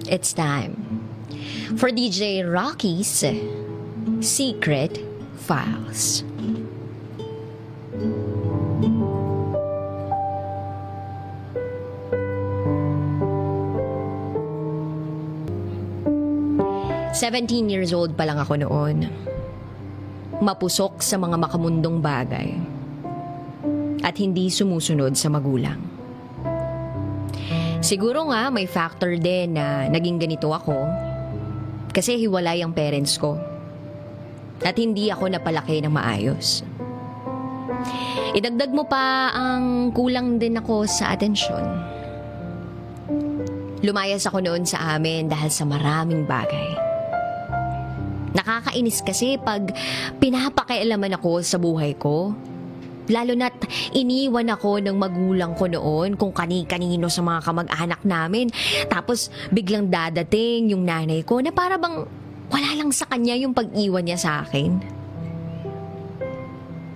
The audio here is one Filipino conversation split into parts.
It's time for DJ Rocky's Secret Files. "17 years old pa lang ako noon. Mapusok sa mga makamundong bagay at hindi sumusunod sa magulang. Siguro nga may factor din na naging ganito ako kasi hiwalay ang parents ko at hindi ako napalaki ng maayos. Idagdag mo pa ang kulang din ako sa atensyon. Lumayas ako noon sa amin dahil sa maraming bagay. Nakakainis kasi pag pinapakialaman ako sa buhay ko. Lalo na't iniwan ako ng magulang ko noon kung kani-kanino sa mga kamag-anak namin. Tapos biglang dadating yung nanay ko na para bang wala lang sa kanya yung pag-iwan niya sa akin.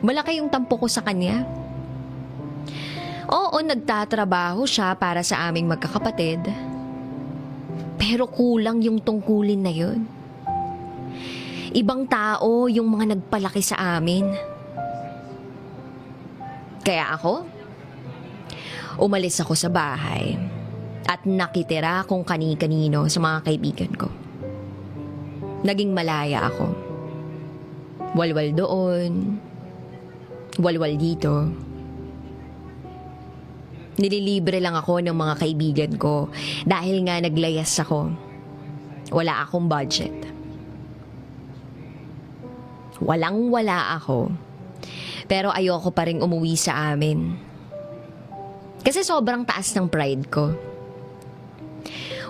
Malaki yung tampo ko sa kanya. Oo, nagtatrabaho siya para sa aming magkakapatid. Pero kulang yung tungkulin na yun. Ibang tao yung mga nagpalaki sa amin. Kaya ako, umalis ako sa bahay at nakitira kung kani-kanino sa mga kaibigan ko. Naging malaya ako. Walwal doon, walwal dito. Nililibre lang ako ng mga kaibigan ko dahil nga naglayas ako. Wala akong budget. Walang-wala ako. Pero ayoko pa rin umuwi sa amin. Kasi sobrang taas ng pride ko.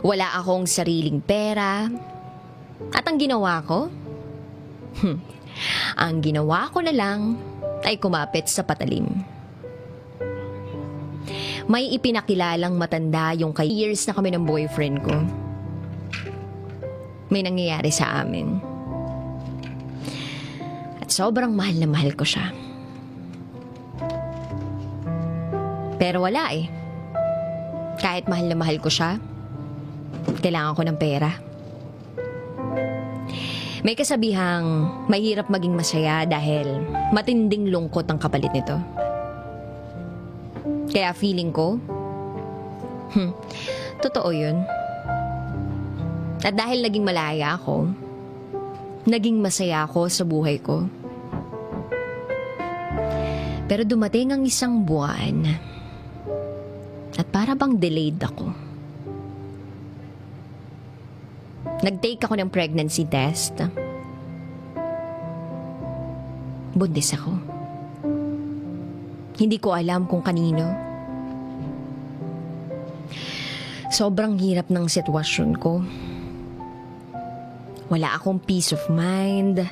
Wala akong sariling pera. At ang ginawa ko? Ang ginawa ko na lang ay kumapit sa patalim. May ipinakilalang matanda yung years na kami ng boyfriend ko. May nangyayari sa amin. Sobrang mahal na mahal ko siya. Pero wala eh. Kahit mahal na mahal ko siya, kailangan ko ng pera. May kasabihang mahirap maging masaya dahil matinding lungkot ang kapalit nito. Kaya feeling ko, totoo yun. At dahil naging malaya ako, naging masaya ako sa buhay ko. Pero dumating ang isang buwan at para bang delayed ako. Nag-take ako ng pregnancy test. Buntis ako. Hindi ko alam kung kanino. Sobrang hirap ng sitwasyon ko. Wala akong peace of mind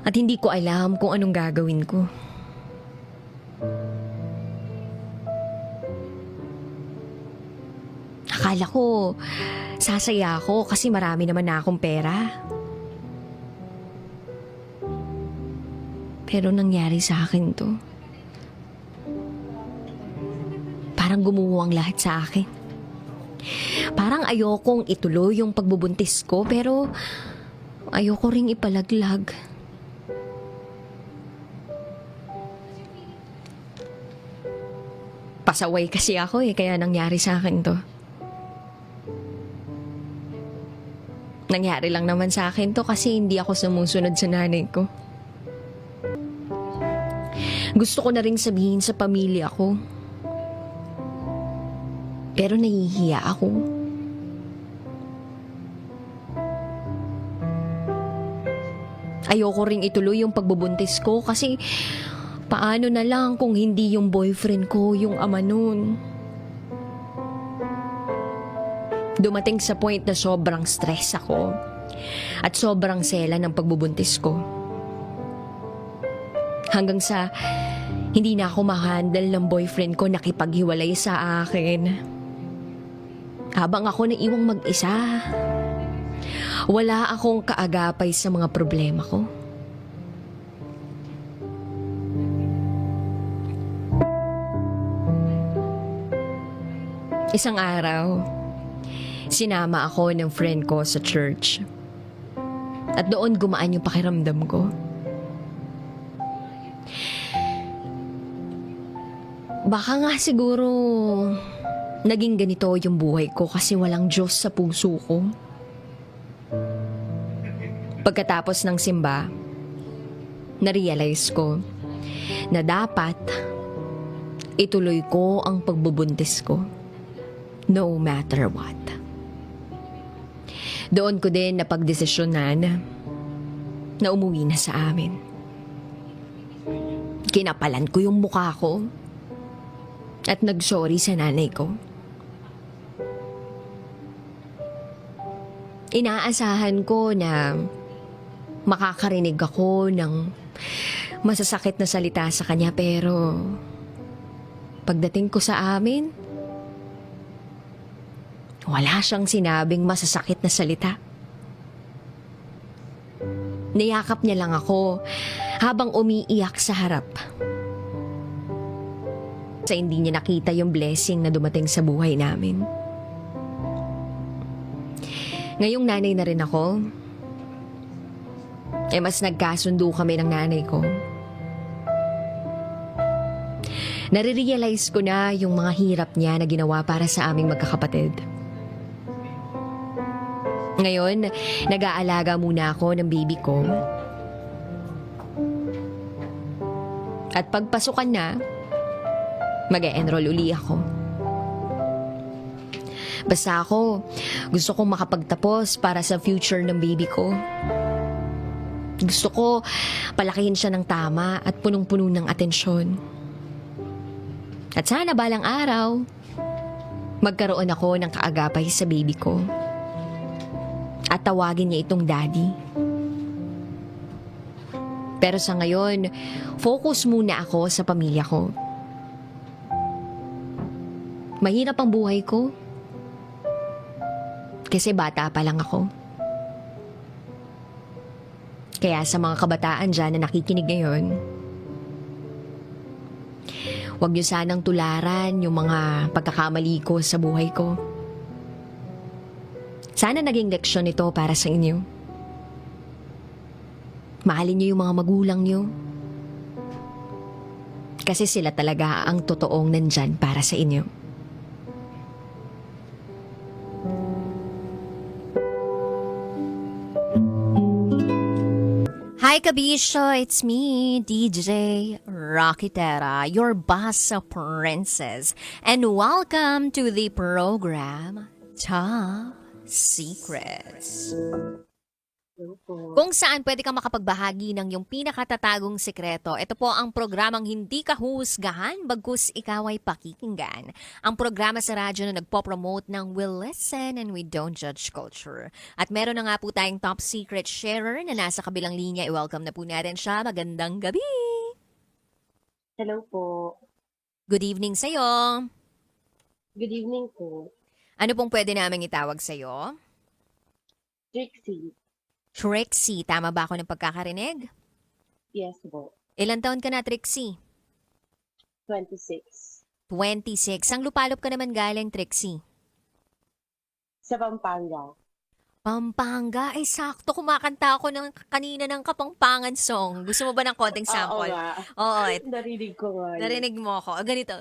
at hindi ko alam kung anong gagawin ko. Akala ko sasaya ako kasi marami naman na akong pera. Pero nangyari sa akin to. Parang gumuho ang lahat sa akin. Parang ayokong ituloy yung pagbubuntis ko pero ayoko ring ipalaglag. Pasaway kasi ako kaya nangyari sa akin to. Nangyari lang naman sa akin to kasi hindi ako sumusunod sa nanay ko. Gusto ko na ring sabihin sa pamilya ko. Pero nahihiya ako. Ayoko ring ituloy yung pagbubuntis ko kasi paano na lang kung hindi yung boyfriend ko yung ama nun. Dumating sa point na sobrang stress ako at sobrang sela ng pagbubuntis ko. Hanggang sa hindi na ako ma-handle ng boyfriend ko nakipaghiwalay sa akin. Habang ako naiwang mag-isa, wala akong kaagapay sa mga problema ko. Isang araw, Sinama ako ng friend ko sa church. At doon gumaan yung pakiramdam ko. Baka nga siguro naging ganito yung buhay ko kasi walang Diyos sa puso ko. Pagkatapos ng simba, na-realize ko na dapat ituloy ko ang pagbubuntis ko no matter what. Doon ko din napagdesisyonan na umuwi na sa amin. Kinapalan ko yung mukha ko at nag-sorry sa nanay ko. Inaasahan ko na makakarinig ako ng masasakit na salita sa kanya pero pagdating ko sa amin, wala siyang sinabing masasakit na salita. Niyakap niya lang ako habang umiiyak sa harap. Sa hindi niya nakita yung blessing na dumating sa buhay namin. Ngayong nanay na rin ako, mas nagkasundo kami ng nanay ko. Nare-realize ko na yung mga hirap niya na ginawa para sa aming magkakapatid. Ngayon, nag-aalaga muna ako ng baby ko. At pagpasukan na, mag-e-enroll uli ako. Basta ako, gusto kong makapagtapos para sa future ng baby ko. Gusto ko palakihin siya ng tama at punong-puno ng atensyon. At sana balang araw, magkaroon ako ng kaagapay sa baby ko. At tawagin niya itong daddy. Pero sa ngayon, focus muna ako sa pamilya ko. Mahirap ang buhay ko. Kasi bata pa lang ako. Kaya sa mga kabataan dyan na nakikinig ngayon, huwag niyo sanang tularan yung mga pagkakamali ko sa buhay ko. Sana naging leksyon ito para sa inyo. Mahalin niyo yung mga magulang niyo. Kasi sila talaga ang totoong nandyan para sa inyo. Hi Kabisyo, it's me, DJ Rocketera, your boss princess. And welcome to the program Top Secrets. Kung saan pwede kang makapagbahagi ng iyong pinakatatagong sekreto. Ito po ang programang hindi ka huhusgahan, bagkus ikaw ay pakikinggan. Ang programa sa radyo na nagpo-promote ng we listen and we don't judge culture. At meron na nga po tayong top secret sharer na nasa kabilang linya. I-welcome na po natin siya. Magandang gabi! Hello po. Good evening sa'yo. Good evening po. Ano pong pwede namin itawag sa'yo? Trixie. Trixie, tama ba ako ng pagkakarinig? Yes po. Ilan taon ka na, Trixie? 26. 26. Ang lupalop ka naman galing, Trixie? Sa Pampanga. Pampanga? Ay, sakto. Kumakanta ako kanina ng Kapampangan song. Gusto mo ba ng konting sample? Oo nga. Oo. Narinig ko nga. Narinig mo ako. Ganito.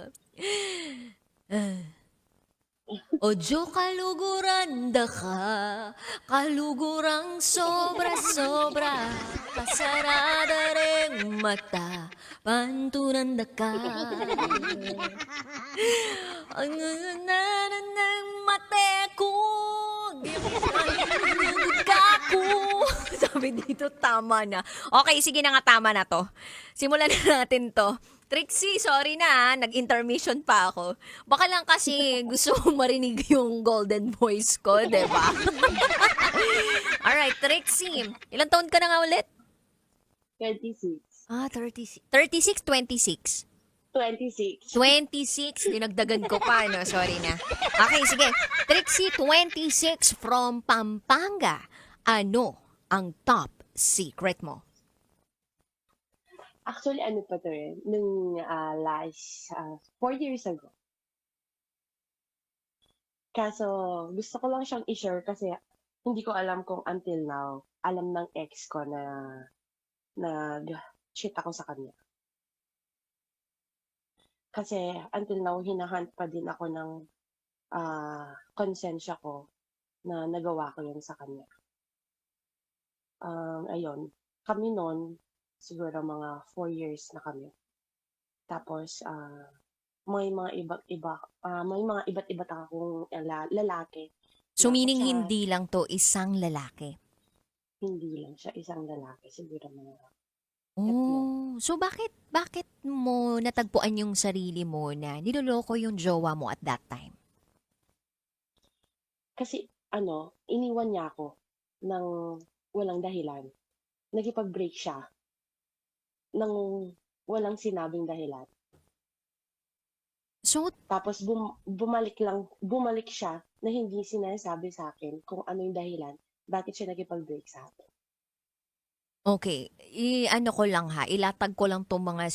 Ojo kaluguran da ka, kalugurang sobra-sobra, pasarada rin mata, pantunan da ka. Ang nananan ng mate ko, kako. Sabi dito, tama na. Okay, sige na nga, tama na to. Simulan na natin to. Trixie, sorry na, nag-intermission pa ako. Baka lang kasi gusto mo marinig yung golden voice ko, diba? Alright, Trixie, ilang taon ka na nga ulit? 26. 36. 36, 26. 26. 26, dinagdagan ko pa, no? Sorry na. Okay, sige. Trixie, 26 from Pampanga. Ano ang top secret mo? Actually, ano pa to rin? Nung last 4 years ago. Kaso gusto ko lang siyang i-share kasi hindi ko alam kung until now, alam ng ex ko na nag-cheat ako sa kanya. Kasi until now, hinahunt pa din ako ng konsensya ko na nagawa ko yun sa kanya. Ayun, kami nun, siguro mga 4 years na kami. Tapos, may mga iba't iba akong lalaki So na meaning chat. hindi lang to isang lalaki. Hindi lang siya isang lalaki, siguro mga 3. Oh, so bakit mo natagpuan yung sarili mo na niloloko yung jowa mo at that time? Kasi iniwan niya ako ng walang dahilan. Nakipag-break siya ng walang sinabing dahilan. So, Tapos bumalik siya na hindi sinasabi sa akin kung ano yung dahilan, bakit siya nakipag-break sa akin. okay, i-ano ko lang ha, ilatag ko lang tong mga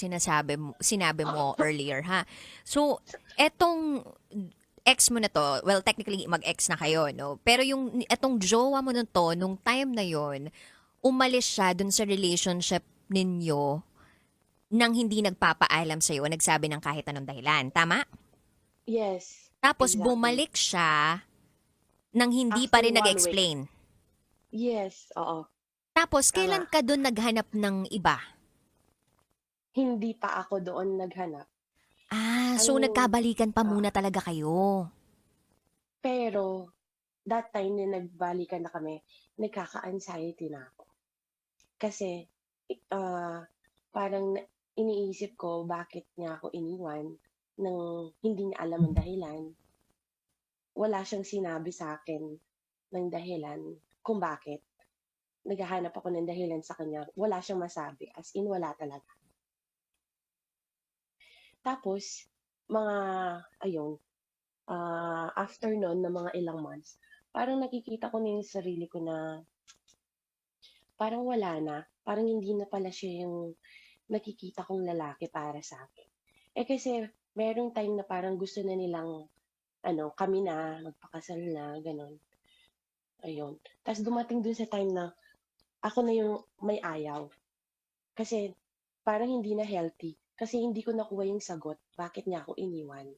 sinabi mo earlier ha. So, etong ex mo na to, well technically mag-ex na kayo, no? Pero yung etong jowa mo na to, nung time na yon, umalis siya dun sa relationship ninyo nang hindi nagpapaalam sa'yo o nagsabi ng kahit anong dahilan. Tama? Yes, Tapos exactly. bumalik siya nang hindi pa After rin 1 week. nag-explain. Yes, oo, Tapos tama. kailan ka dun naghanap ng iba? Hindi pa ako doon naghanap. Ah, so Ang nagkabalikan pa ah, muna talaga kayo. pero that time na nagbalikan na kami, nagkaka-anxiety na ako. Kasi parang iniisip ko bakit niya ako iniwan nang hindi niya alam ang dahilan. Wala siyang sinabi sa akin ng dahilan kung bakit. Naghahanap ako ng dahilan sa kanya, wala siyang masabi, as in wala talaga. Tapos mga ayun, after nun na mga ilang months, parang nakikita ko na yung sarili ko na parang wala na, parang hindi na pala siya yung nakikita kong lalaki para sa akin. Eh, kasi merong time na parang gusto na nilang kami na, magpakasal na, gano'n, ayun. Ta's dumating dun sa time na ako na yung may ayaw. Kasi parang hindi na healthy. Kasi hindi ko nakuha yung sagot, bakit niya ako iniwan.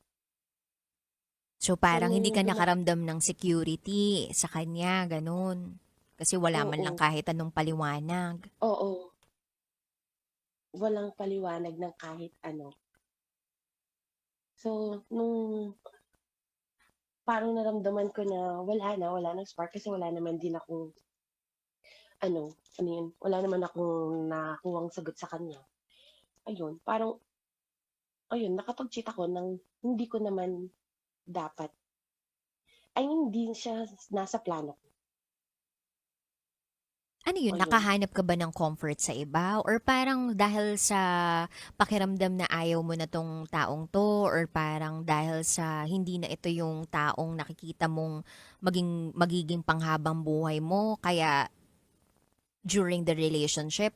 So So parang hindi nung ka nakaramdam ng security sa kanya, ganun. Kasi wala man lang oo, kahit anong paliwanag. oo, walang paliwanag ng kahit ano. So nung parang naramdaman ko na wala ng spark kasi wala naman din akong ano yun, wala naman akong nakuhang sagot sa kanya. Ayun, parang ayun, nakapag-cheat ako ng hindi ko naman dapat. Ay, hindi siya nasa plano ko. Ano yun, Ayun. nakahanap ka ba ng comfort sa iba? Or parang dahil sa pakiramdam na ayaw mo na tong taong to? Or parang dahil sa hindi na ito yung taong nakikita mong magiging panghabang buhay mo? Kaya during the relationship,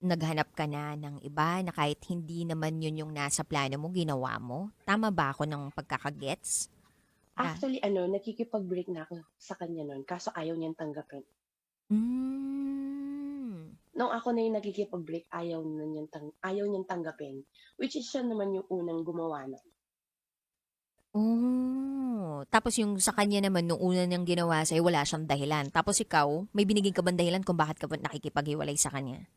naghanap ka na ng iba na kahit hindi naman yun yung nasa plano mo, ginawa mo? Tama ba ako ng pagkakagets? Da. Actually, nakikipag-break na ako sa kanya nun, kaso ayaw niyang tanggapin. Mm. Nung ako na yung nakikipag-break, ayaw niyang tanggapin. Which is siya naman yung unang gumawa nun. Oh, tapos yung sa kanya naman nung una niyang ginawa sa'yo wala siyang dahilan. Tapos ikaw, may binigay ka bang dahilan kung bakit ka ba nakikipaghiwalay sa kanya?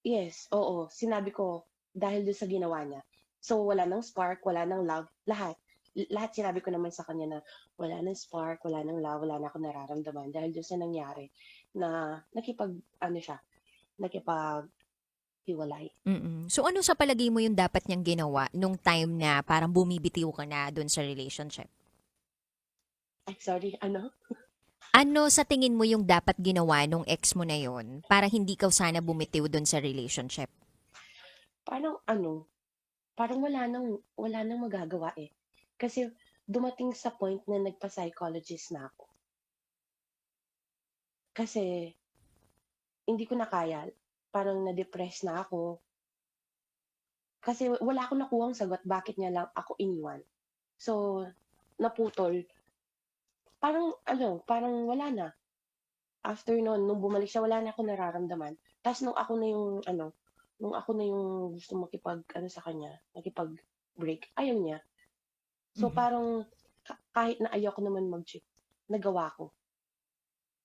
Yes, oo. Sinabi ko, dahil dun sa ginawa niya. So, wala ng spark, wala ng love, lahat. Lahat sinabi ko naman sa kanya na wala ng spark, wala ng love, wala na akong nararamdaman dahil dun sa nangyari na nakipaghiwalay. So ano sa palagay mo yung dapat niyang ginawa nung time na parang bumibitiw ka na dun sa relationship? Ay, sorry, Ano sa tingin mo yung dapat ginawa nung ex mo na yon para hindi ka sana bumitiw dun sa relationship? Parang parang wala nang magagawa eh. Kasi dumating sa point na nagpa-psychologist na ako. Kasi hindi ko na kaya, parang na-depress na ako. Kasi wala akong nakuhang sagot bakit niya lang ako iniwan. So, naputol, parang wala na. After nun, nung bumalik siya, wala na akong nararamdaman. Ta's nung ako na yung gusto makipag-ano sa kanya, makipag-break, ayaw niya. So, Mhm. parang kahit na ayoko naman mag-cheat, nagawa ko.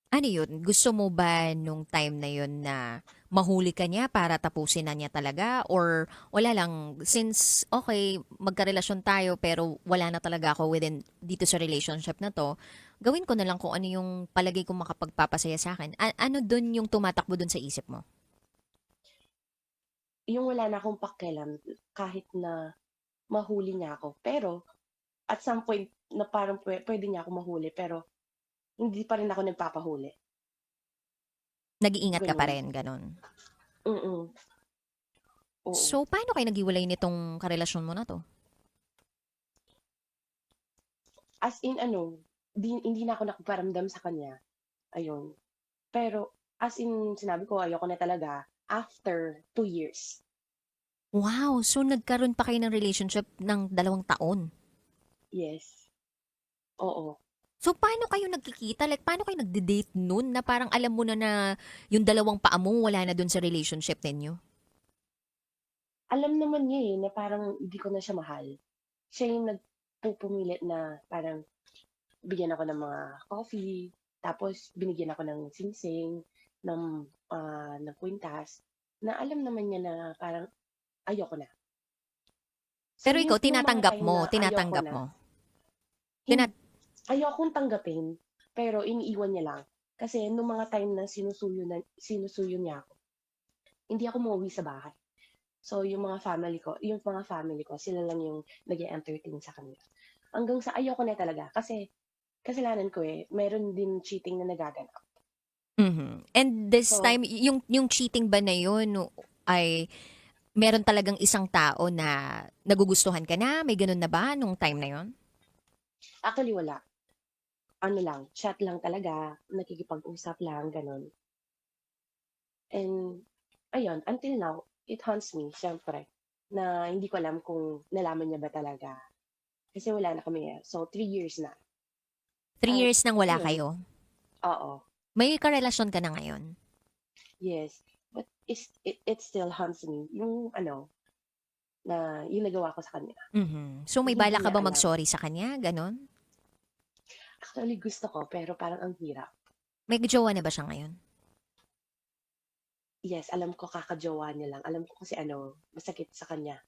Ano yun? Gusto mo ba nung time na yun na mahuli ka niya para tapusin na niya talaga? Or wala lang, since okay, magkarelasyon tayo pero wala na talaga ako within dito sa relationship na to, gawin ko na lang kung ano yung palagay kong makapagpapasaya sa akin. Ano dun yung tumatakbo dun sa isip mo? Yung wala na akong pakialam kahit na mahuli niya ako. Pero at some point na parang puwede niya ako mahuli pero hindi pa rin ako nagpapahuli, Nag-iingat ka pa gano'n. rin, ganun. Mm, oo. So, paano kayo naghiwalay nitong karelasyon mo na to? As in hindi na ako nagparamdam sa kanya, ayun. Pero as in sinabi ko ayoko na talaga after 2 years. Wow! So, nagkaroon pa kayo ng relationship ng 2 taon? Yes, oo. So, paano kayo nagkikita? Like, paano kayo nagde-date nun na parang alam mo na yung 2 paa mo wala na dun sa relationship ninyo? Alam naman niya, na parang hindi ko na siya mahal. Siya yung pumilit na parang bigyan ako ng mga coffee, tapos binigyan ako ng singsing, ng kwintas, na alam naman niya na parang ayoko na. So Pero ikaw, nung mga tinatanggap time mo, na ayoko tinatanggap na, mo. hin Tinat ayokong tanggapin, pero iniiwan niya lang. Kasi nung mga time na sinusuyo niya ako, hindi ako umuwi sa bahay. So yung mga family ko, sila lang yung nag-e-entertain sa kanya. Hanggang sa ayoko na talaga kasi kasalanan ko, meron din cheating na nagaganap. Mhm. And this So, time, yung cheating ba na yun ay meron talagang isang tao na nagugustuhan ka na? May ganun na ba nung time na yun? actually wala. Ano lang, chat lang talaga, nakikipag-usap lang, gano'n. And ayun, until now, it haunts me siyempre, na hindi ko alam kung nalaman niya ba talaga. Kasi wala na kami, So 3 years na. 3 years At nang wala ayun, kayo. oo, May karelasyon ka na ngayon. yes. But it still haunts me yung yung nagawa ko sa kanya. Mhm. So, may Hindi bala ka niya ba alam. mag-sorry sa kanya? Ganon? Actually gusto ko pero parang ang hirap. May jowa na ba siya ngayon? Yes, alam ko kaka-jowa niya lang. Alam ko kasi masakit sa kanya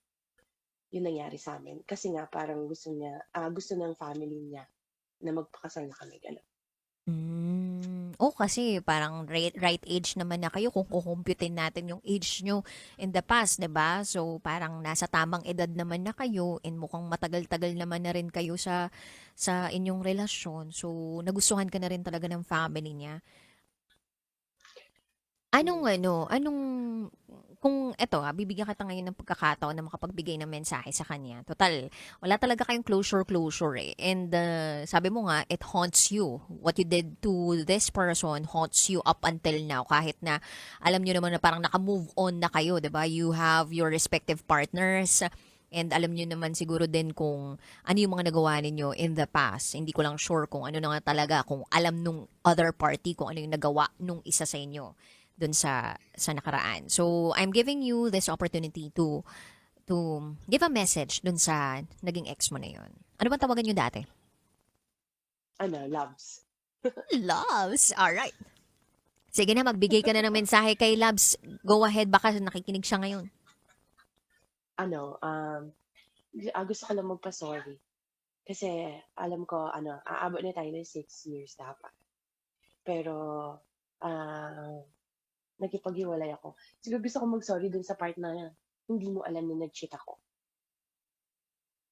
yung nangyari sa'min. Kasi nga parang gusto ng family niya na magpakasal na kami, gano'n. Kasi parang right age naman na kayo kung kukumputin natin yung age nyo in the past, 'di ba? So parang nasa tamang edad naman na kayo and mukhang matagal-tagal naman na rin kayo sa inyong relasyon. So nagustuhan ka na rin talaga ng family niya. Hmm, Anong kung eto bibigyan kita ngayon ng pagkakataon na makapagbigay ng mensahe sa kanya. Total, wala talaga kayong closure eh. And sabi mo nga, it haunts you. What you did to this person haunts you up until now. Kahit na alam nyo naman na parang naka-move on na kayo, 'di ba? You have your respective partners. And alam nyo naman siguro din kung ano yung mga nagawa ninyo in the past. Hindi ko lang sure kung ano na nga talaga, kung alam nung other party kung ano yung nagawa nung isa sa inyo dun sa nakaraan. So, I'm giving you this opportunity to give a message dun sa naging ex mo na yun. Ano bang tawagan nyo dati? loves. Loves! Alright. Sige na, magbigay ka na ng mensahe kay Labs. Go ahead, baka nakikinig siya ngayon. Ano, gusto ko lang magpa-sorry. Kasi alam ko aabot na tayo ng 6 years dapat. Pero, ah, nakipaghiwalay ako. Siguro gusto ko mag-sorry dun sa part na hindi mo alam na nag-cheat ako.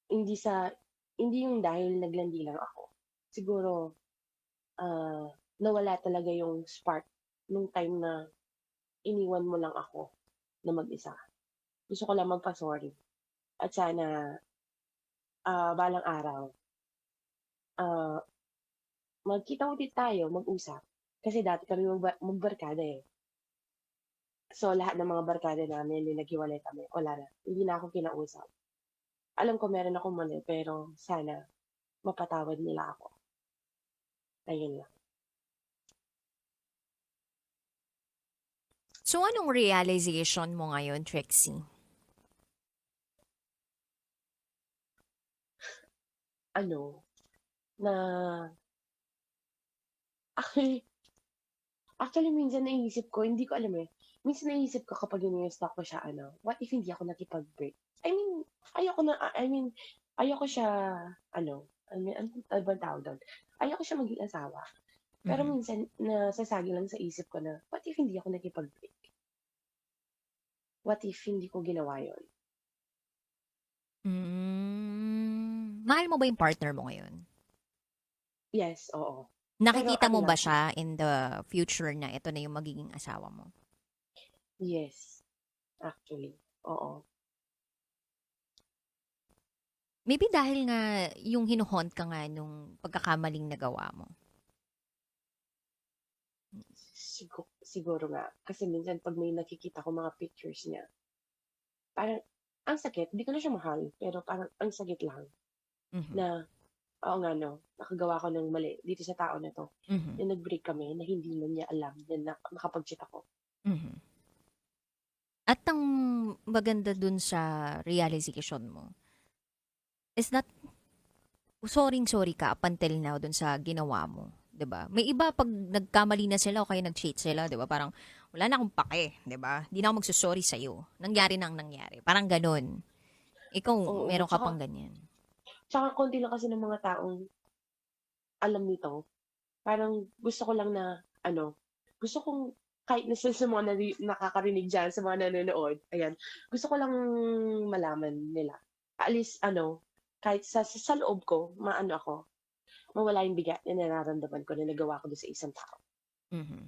Hindi sa hindi yung dahil naglandi lang ako. Siguro, ah, nawala talaga yung spark nung time na iniwan mo lang ako na mag-isa. Gusto ko lang magpa-sorry at sana, balang araw, ah, magkita ulit tayo, mag-usap. Kasi dati kami magbarkada, eh. So, lahat ng mga barkada namin nung naghiwalay kami, wala na, hindi na ako kinausap. Alam ko meron akong mali pero sana mapatawad nila ako. Ayun lang. So, anong realization mo ngayon, Trixie? Ano, na actually actually minsan naisip ko, hindi ko alam, minsan naisip ko kapag ini-stalk ko siya what if hindi ako nakipag-break? I mean, ayoko na I mean, ayoko siya ano bang tawag dun? Ayoko siya maging asawa. Pero Mhm. minsan nasasagi lang sa isip ko na, what if hindi ako nakipag-break? What if hindi ko ginawa yun? Mahal mo ba yung partner mo ngayon? Yes, oo. Pero Nakikita ano mo lang ba siya, siya in the future na ito na yung magiging asawa mo? yes, actually, oo. Maybe dahil nga yung hinuhont ka nga nung pagkakamaling nagawa mo. Siguro nga, kasi minsan 'pag may nakikita ko mga pictures niya, parang ang sakit, 'di ko na siya mahal, pero parang ang sakit lang Mhm. na, oo nga 'no, nakagawa ako ng mali dito sa tao na 'to, Mhm. na nag-break kami na hindi na niya alam na nakapag-cheat ako. Mhm. At ang maganda dun sa realization mo is that sorry ka up until now dun sa ginawa mo, 'di ba? May iba pag nagkamali na sila o kaya nag-cheat sila, 'di ba? Parang wala na akong pake, 'di ba? Hindi na ako magso-sorry sa iyo. Nangyari na ang nangyari. Parang gano'n. Ikaw Oo, meron ka pang ganyan. tsaka konti lang kasi ng mga taong alam nito. Parang gusto ko lang na gusto kong kahit na sa mga nakakarinig diyan, sa mga nanonood, ayan, gusto ko lang malaman nila. At least kahit sa loob ko maano ako, mawala yung bigat na nararamdaman ko na nagawa ko dun sa isang tao. Mhm.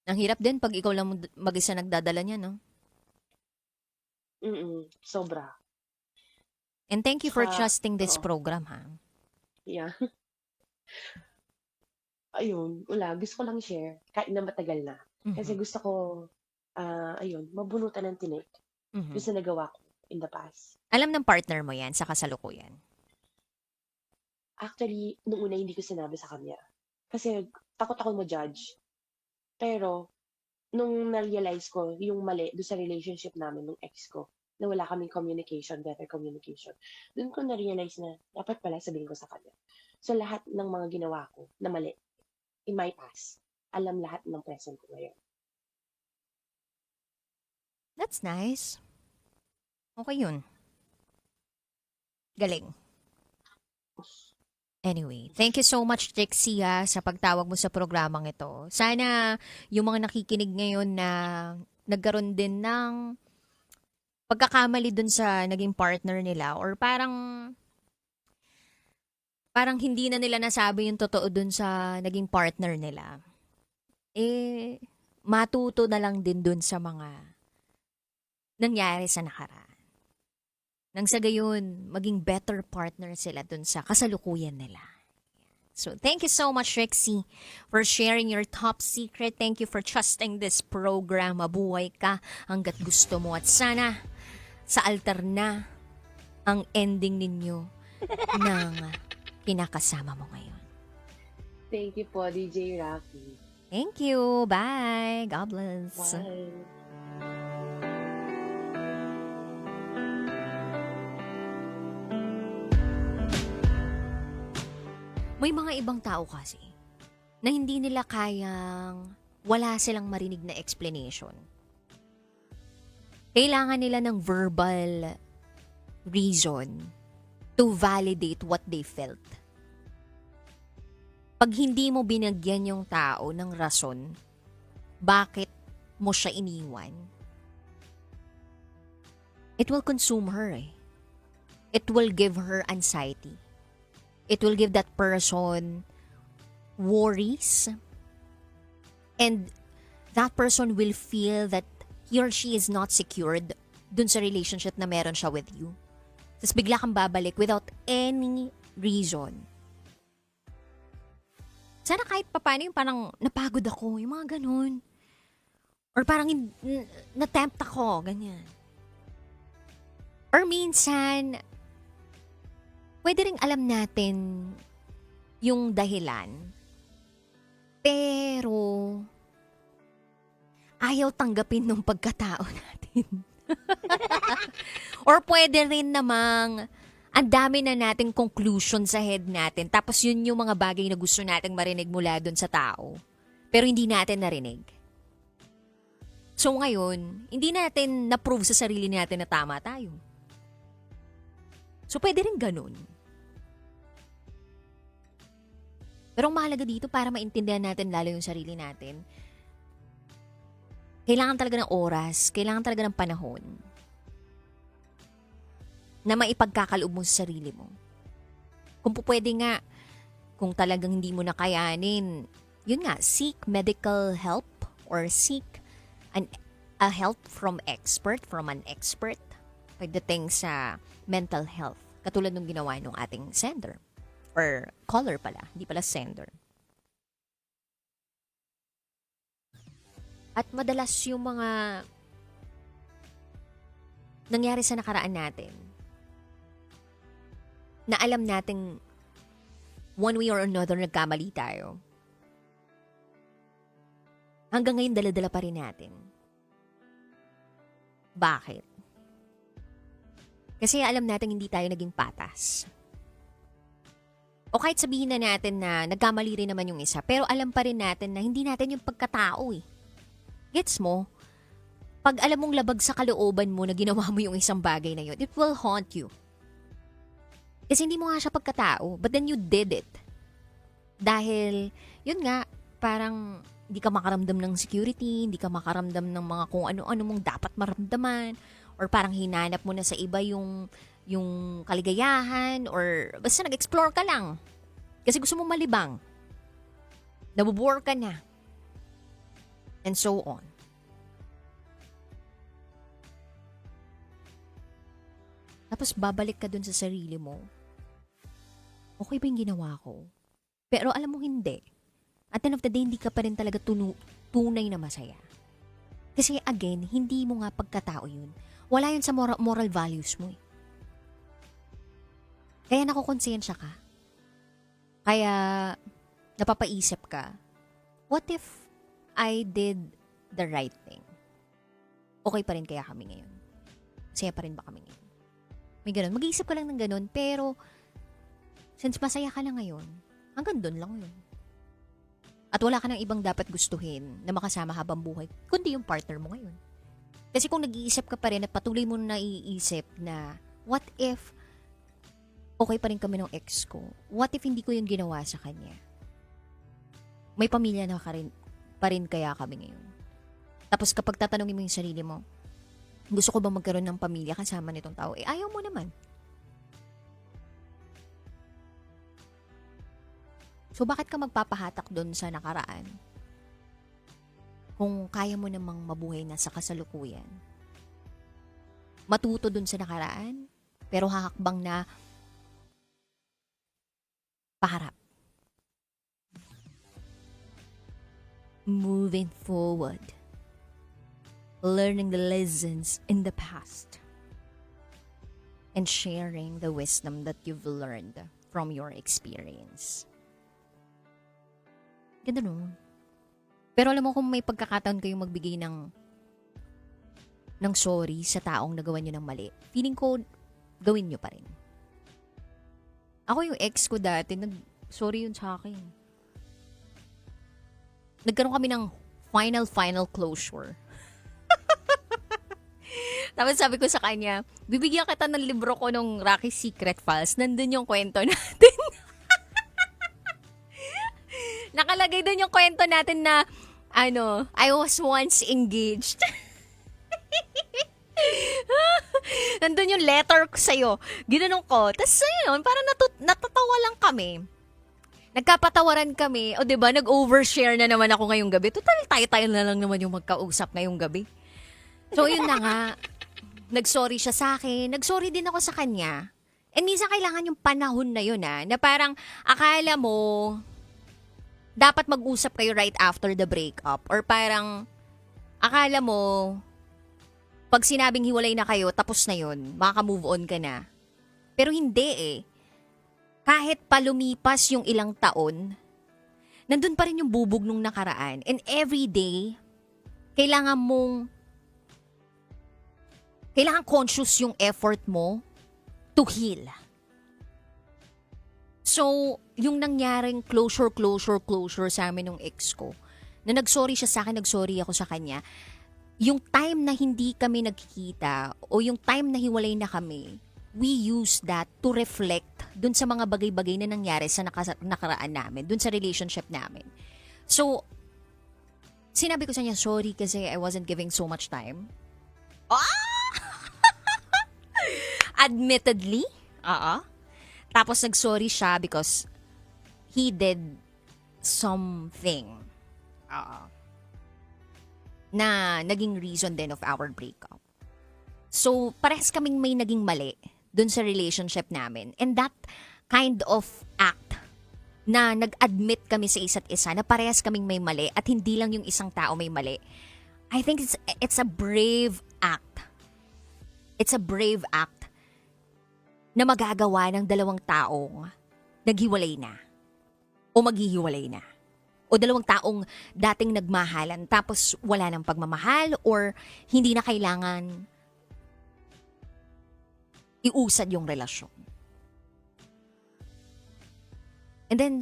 Ang hirap din pag ikaw lang mag-isa nagdadala niyan, 'no? Sobra. And thank you for Tsaka trusting this oo, program, ha? yeah. Ayun, wala, gusto ko lang share kahit na matagal na. Kasi Mhm. gusto ko, ayun, mabunutan ng tinik Mhm. dun sa nagawa ko in the past. Alam ng partner mo 'yan sa kasalukuyan? Actually, nung una hindi ko sinabi sa kanya. Kasi takot akong ma-judge. Pero nung na-realize ko yung mali dun sa relationship namin nung ex ko, na wala kaming communication, better communication, dun ko na-realize na dapat pala sabihin ko sa kanya. So lahat ng mga ginawa ko na mali in my past, alam lahat ng present ko ngayon. That's nice. Okay 'yun. Galing. Anyway, thank you so much, Trixie, sa pagtawag mo sa programang ito. Sana yung mga nakikinig ngayon na nagkaroon din ng pagkakamali dun sa naging partner nila or parang hindi na nila nasabi yung totoo dun sa naging partner nila. Eh, matuto na lang din dun sa mga nangyari sa nakaraan. Nang sa gayon, maging better partner sila dun sa kasalukuyan nila. So, thank you so much, Rexy, for sharing your top secret. Thank you for trusting this program. Mabuhay ka hanggat gusto mo. At sana, sa altar na ang ending ninyo ng kinakasama mo ngayon. Thank you po, DJ Rafi. Thank you. Bye. God bless. Bye. May mga ibang tao kasi na hindi nila kayang wala silang marinig na explanation. Kailangan nila ng verbal reason to validate what they felt. Pag hindi mo binagyan yung tao ng rason, bakit mo siya iniwan, it will consume her eh. It will give her anxiety. It will give that person worries. And that person will feel that he or she is not secured dun sa relationship na meron siya with you. Tapos bigla kang babalik without any reason. Sana kahit papaano yung parang napagod ako, yung mga ganun. Or parang na-tempt ako, ganyan. Or minsan, pwede ring alam natin yung dahilan, pero ayaw tanggapin ng pagkatao natin. Or pwede rin namang ang dami na nating conclusion sa head natin. Tapos yun yung mga bagay na gusto nating marinig mula dun sa tao. Pero hindi natin narinig. So ngayon, hindi natin na-prove sa sarili natin na tama tayo. So pwede rin ganun. Pero ang mahalaga dito para maintindihan natin lalo yung sarili natin, kailangan talaga ng oras, kailangan talaga ng panahon na maipagkakaloob mo sa sarili mo. Kung pwede nga, kung talagang hindi mo nakayanin, yun nga, seek medical help or seek a help from an expert pagdating sa mental health. Katulad nung ginawa nung ating sender. Or caller pala, hindi pala sender. At madalas yung mga nangyari sa nakaraan natin, na alam nating one way or another nagkamali tayo. Hanggang ngayon dala-dala pa rin natin. Bakit? Kasi alam natin hindi tayo naging patas. O kahit sabihin na natin na nagkamali rin naman yung isa, pero alam pa rin natin na hindi natin yung pagkatao eh. Gets mo? Pag alam mong labag sa kalooban mo na ginawa mo yung isang bagay na yun, it will haunt you. Kasi hindi mo nga siya pagkatao, but then you did it. Dahil, yun nga, parang hindi ka makaramdam ng security, hindi ka makaramdam ng mga kung ano-ano mong dapat maramdaman, or parang hinanap mo na sa iba yung kaligayahan, or basta nag-explore ka lang. Kasi gusto mong malibang. Nabubore ka na. And so on. Tapos babalik ka dun sa sarili mo. Okay ba yung ginawa ko? Pero alam mo hindi. At the end of the day, hindi ka pa rin talaga tunay na masaya. Kasi again, hindi mo nga pagkatao yun. Wala yun sa moral values mo eh. Kaya nakukonsensya ka. Kaya napapaisip ka, what if I did the right thing? Okay pa rin kaya kami ngayon? Masaya pa rin ba kami ngayon? May ganun. Mag-iisip ka lang ng ganun, pero since masaya ka na ngayon, hanggang doon lang yun. At wala ka nang ibang dapat gustuhin na makasama habang buhay, kundi yung partner mo ngayon. Kasi kung nag-iisip ka pa rin at patuloy mo na naiisip na, what if okay pa rin kami ng ex ko? What if hindi ko yung ginawa sa kanya? May pamilya na pa rin kaya kami ngayon? Tapos kapag tatanungin mo yung sarili mo, gusto ko ba magkaroon ng pamilya kasama nitong tao? Eh, ayaw mo naman. So, bakit ka magpapahatak doon sa nakaraan? Kung kaya mo namang mabuhay na sa kasalukuyan. Matuto doon sa nakaraan, pero hahakbang na paharap. Moving forward. Learning the lessons in the past. And sharing the wisdom that you've learned from your experience. Ganda no? Pero alam mo kung may pagkakataon kayong magbigay ng sorry sa taong nagawa nyo ng mali, feeling ko gawin nyo pa rin. Ako yung ex ko dati, sorry yun sa akin. Nagkaroon kami ng final closure. Tapos sabi ko sa kanya, bibigyan kita ng libro ko nung Rocky Secret Files. Nandun yung kwento natin. Nakalagay doon yung kwento natin na, I was once engaged. Nandun yung letter ko sa'yo. Ginanong ko. Tapos ayun, parang natatawa lang kami. Nagkapatawaran kami. O diba, nag-overshare na naman ako ngayong gabi. Total, tayo na lang naman yung magkausap ngayong gabi. So yun na nga. Nag-sorry siya sa akin. Nag-sorry din ako sa kanya. And minsan kailangan yung panahon na yun na parang akala mo dapat mag-usap kayo right after the breakup. Or parang akala mo pag sinabing hiwalay na kayo, tapos na yun. Maka-move on ka na. Pero hindi eh. kahit pa lumipas yung ilang taon, nandun pa rin yung bubog nung nakaraan. And every day, kailangan conscious yung effort mo to heal. So, yung nangyaring closure sa amin ng ex ko, na nag-sorry siya sa akin, nag-sorry ako sa kanya, yung time na hindi kami nagkikita o yung time na hiwalay na kami, we use that to reflect dun sa mga bagay-bagay na nangyari sa nakaraan namin, dun sa relationship namin. So, sinabi ko sa niya, sorry kasi I wasn't giving so much time. Admittedly, tapos nag-sorry siya because he did something na naging reason din of our breakup. So, parehas kaming may naging mali dun sa relationship namin. And that kind of act na nag-admit kami sa isa't isa na parehas kaming may mali at hindi lang yung isang tao may mali. I think it's a brave act. It's a brave act na magagawa ng dalawang taong naghiwalay na o maghihiwalay na. O dalawang taong dating nagmahalan tapos wala ng pagmamahal or hindi na kailangan iusad yung relasyon. And then,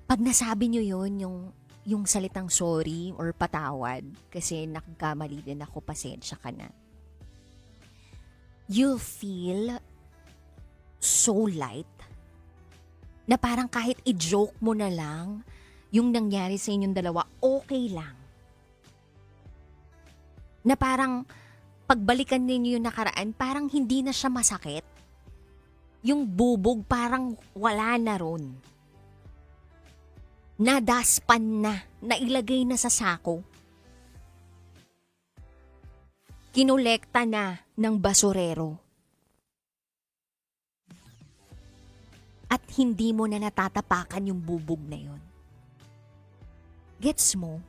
pag nasabi nyo yun, yung salitang sorry or patawad, kasi nagkamali din ako, pasensya ka na. You'll feel so light na parang kahit i-joke mo na lang yung nangyari sa inyong dalawa, okay lang. Na parang pagbalikan ninyo yung nakaraan, parang hindi na siya masakit. Yung bubog parang wala na ron. Nadaspan na, nailagay na sa sako. Kinolekta na ng basurero. At hindi mo na natatapakan yung bubog na yun. Gets mo?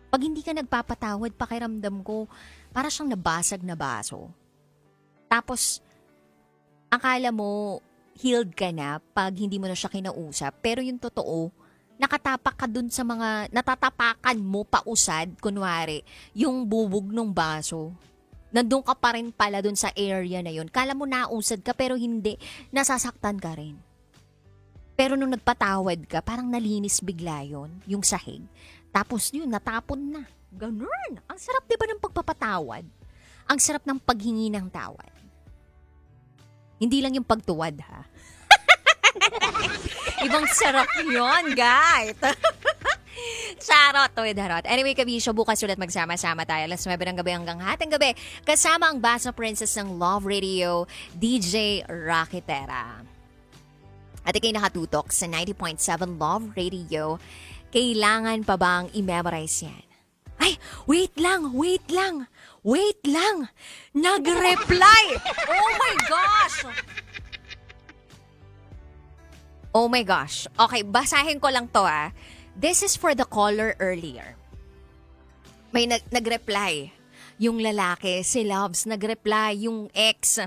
Pag hindi ka nagpapatawad, pakiramdam ko, para siyang nabasag na baso. Tapos, akala mo, healed ka na pag hindi mo na siya kinausap. Pero yung totoo, nakatapak ka dun sa mga, natatapakan mo pausad, kunwari, yung bubog ng baso. Nandun ka pa rin pala dun sa area na yun. Kala mo nausad ka pero hindi, nasasaktan ka rin. Pero nung nagpatawad ka, parang nalinis bigla yun, yung sahig. Tapos yun, natapon na. Ganun. Ang sarap diba ng pagpapatawad? Ang sarap ng paghingi ng tawad. Hindi lang yung pagtuwad, ha? Ibang sarap yun, guys. Charot with harot. Anyway, kabisyo, bukas ulit magsama-sama tayo. Alas 9 ng gabi hanggang hating gabi. Kasama ang Basa Princess ng Love Radio, DJ Rakitera. At ikay nakatutok sa 90.7 Love Radio. Kailangan pa bang i-memorize yan? Ay, wait lang. Nag-reply! Oh my gosh. Okay, basahin ko lang to ah. This is for the caller earlier. May nag-reply. Yung lalaki, si Loves, nag-reply yung ex.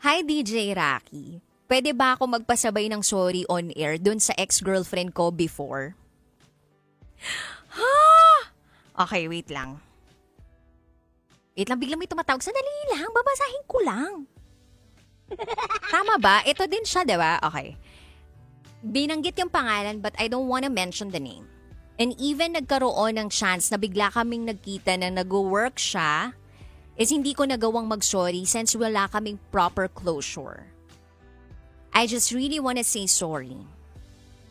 Hi DJ Rocky. Pwede ba ako magpasabay ng sorry on air dun sa ex-girlfriend ko before? Okay, wait lang. Biglang may tumatawag. Sandali lang, babasahin ko lang. Tama ba? Ito din siya, diba? Okay. Binanggit yung pangalan but I don't wanna mention the name. And even nagkaroon ng chance na bigla kaming nagkita na nag-work siya, is hindi ko nagawang mag-sorry since wala kaming proper closure. I just really wanna say sorry.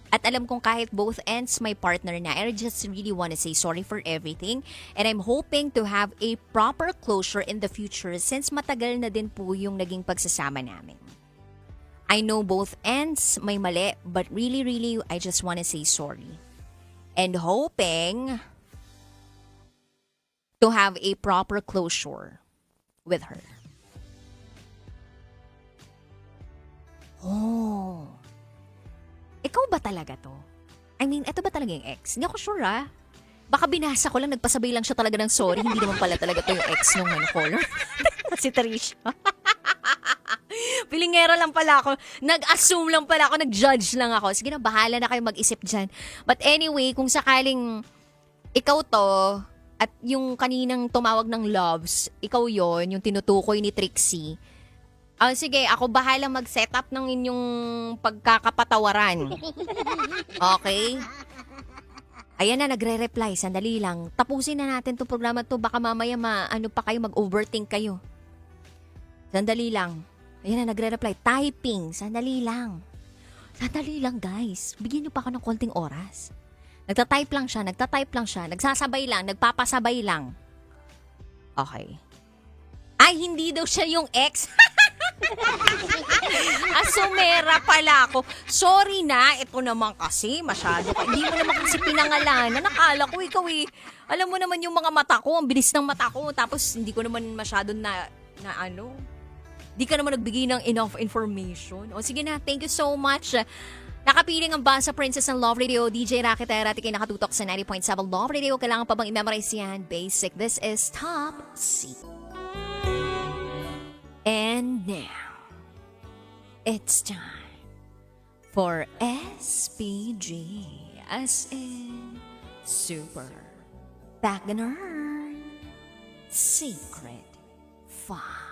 At alam kong kahit both ends my partner na, I just really wanna say sorry for everything. And I'm hoping to have a proper closure in the future since matagal na din po yung naging pagsasama namin. I know both ends may mali, but really, I just wanna say sorry. And hoping to have a proper closure with her. Oh. Ikaw ba talaga to? I mean, ito ba talaga yung ex? Hindi ako sure ah. Baka binasa ko lang, nagpasabay lang siya talaga ng sorry. Hindi naman pala talaga to yung ex nung caller. Si Trisha. Pilingero lang pala ako. Nag-assume lang pala ako. Nag-judge lang ako. Sige na, bahala na kayo mag-isip dyan. But anyway, kung sakaling ikaw to, at yung kaninang tumawag ng loves, ikaw yon yung tinutukoy ni Trixie. Sige, ako bahala mag-set up ng inyong pagkakapatawaran. Okay? Ayan na, nagre-reply. Sandali lang. Tapusin na natin itong programa to. Baka mamaya pa kayo, mag-overthink kayo. Sandali lang. Ayan na, nagre-reply. Typing. Sandali lang. Sandali lang, guys. Bigyan niyo pa ako ng konting oras. Nagtatype lang siya. Nagsasabay lang. Nagpapasabay lang. Okay. Ay, hindi daw siya yung ex. Asumera pala ako. Sorry na, ito naman kasi masyado ka. Hindi mo naman kasi pinangalanan. Nakala ko ikaw eh. Alam mo naman yung mga mata ko, ang bilis ng mata ko. Tapos hindi ko naman masyado na ano. Hindi ka naman nagbigay ng enough information. O sige na, thank you so much. Nakapiling ang Basa Princess ng Love Radio, DJ Raketera, at nakatutok sa 90.7 Love Radio. Kailangan pa bang i-memorize yan? Basic. This is Top C. And now, it's time for SPG, as in Super Wagner Secret File.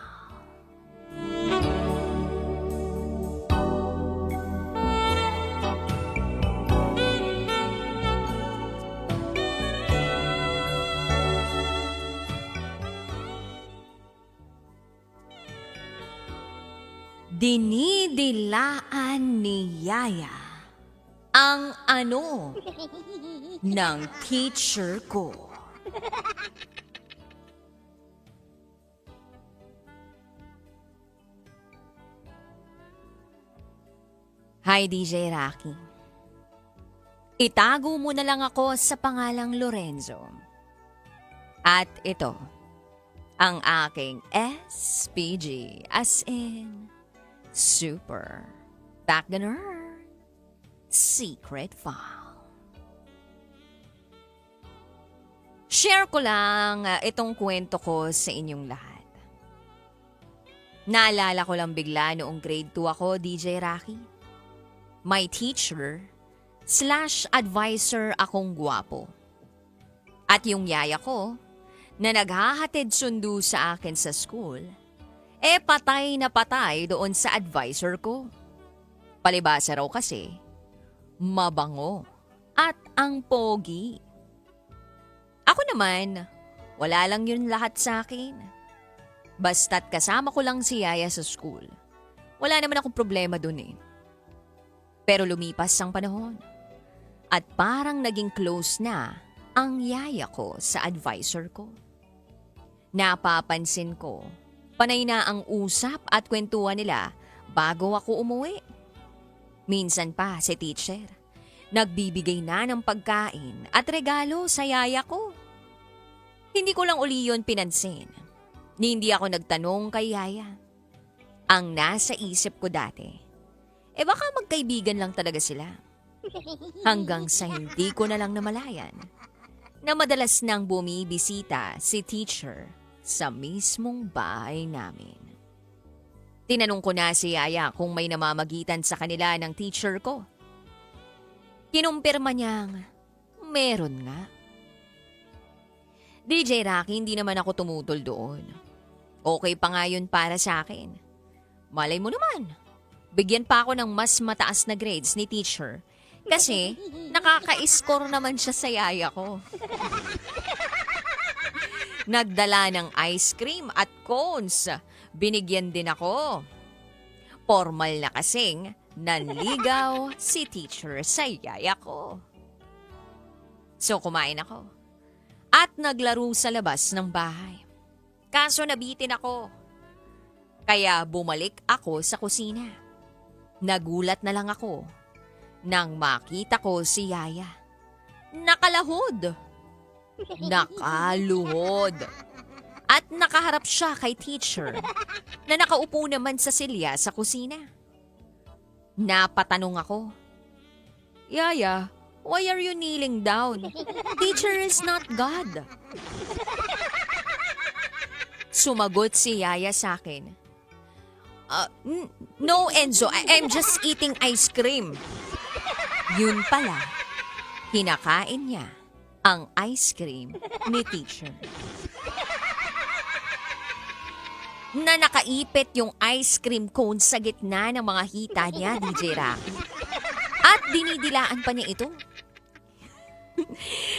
Dinidilaan ni Yaya ang ano ng teacher ko. Hi, DJ Rocky. Itago mo na lang ako sa pangalang Lorenzo. At ito, ang aking SPG, as in Super Wagner Secret File. Share ko lang itong kwento ko sa inyong lahat. Naalala ko lang bigla noong grade 2 ako, DJ Rocky. My teacher / advisor akong gwapo. At yung yaya ko na naghahatid sundo sa akin sa school, patay na patay doon sa advisor ko. Palibasa raw kasi, mabango at ang pogi. Ako naman, wala lang yun lahat sa akin. Basta't kasama ko lang si Yaya sa school. Wala naman akong problema dun eh. Pero lumipas ang panahon. At parang naging close na ang yaya ko sa advisor ko. Napapansin ko, panay na ang usap at kwentuhan nila bago ako umuwi. Minsan pa si teacher, nagbibigay na ng pagkain at regalo sa yaya ko. Hindi ko lang uli yun pinansin. Hindi ako nagtanong kay yaya. Ang nasa isip ko dati, baka magkaibigan lang talaga sila. Hanggang sa hindi ko na lang namalayan na madalas nang bumibisita si teacher sa mismong bahay namin. Tinanong ko na si Yaya kung may namamagitan sa kanila ng teacher ko. Kinumpirma niyang meron nga. DJ Rocky, hindi naman ako tumutol doon. Okay pa nga yun para sa akin. Malay mo naman, bigyan pa ako ng mas mataas na grades ni teacher kasi nakaka-score naman siya sa yaya ko. Nagdala ng ice cream at cones. Binigyan din ako. Formal na kasing nanligaw si teacher sa yaya ko. So kumain ako at naglaro sa labas ng bahay. Kaso nabitin ako. Kaya bumalik ako sa kusina. Nagulat na lang ako nang makita ko si Yaya. Nakalahod. Nakaluhod. At nakaharap siya kay teacher na nakaupo naman sa silya sa kusina. Napatanong ako, Yaya, why are you kneeling down? Teacher is not God. Sumagot si Yaya sa akin, No, Enzo. I'm just eating ice cream. Yun pala, kinakain niya ang ice cream ni teacher. Na nakaipit yung ice cream cone sa gitna ng mga hita niya, DJ Rocky. At dinidilaan pa niya ito.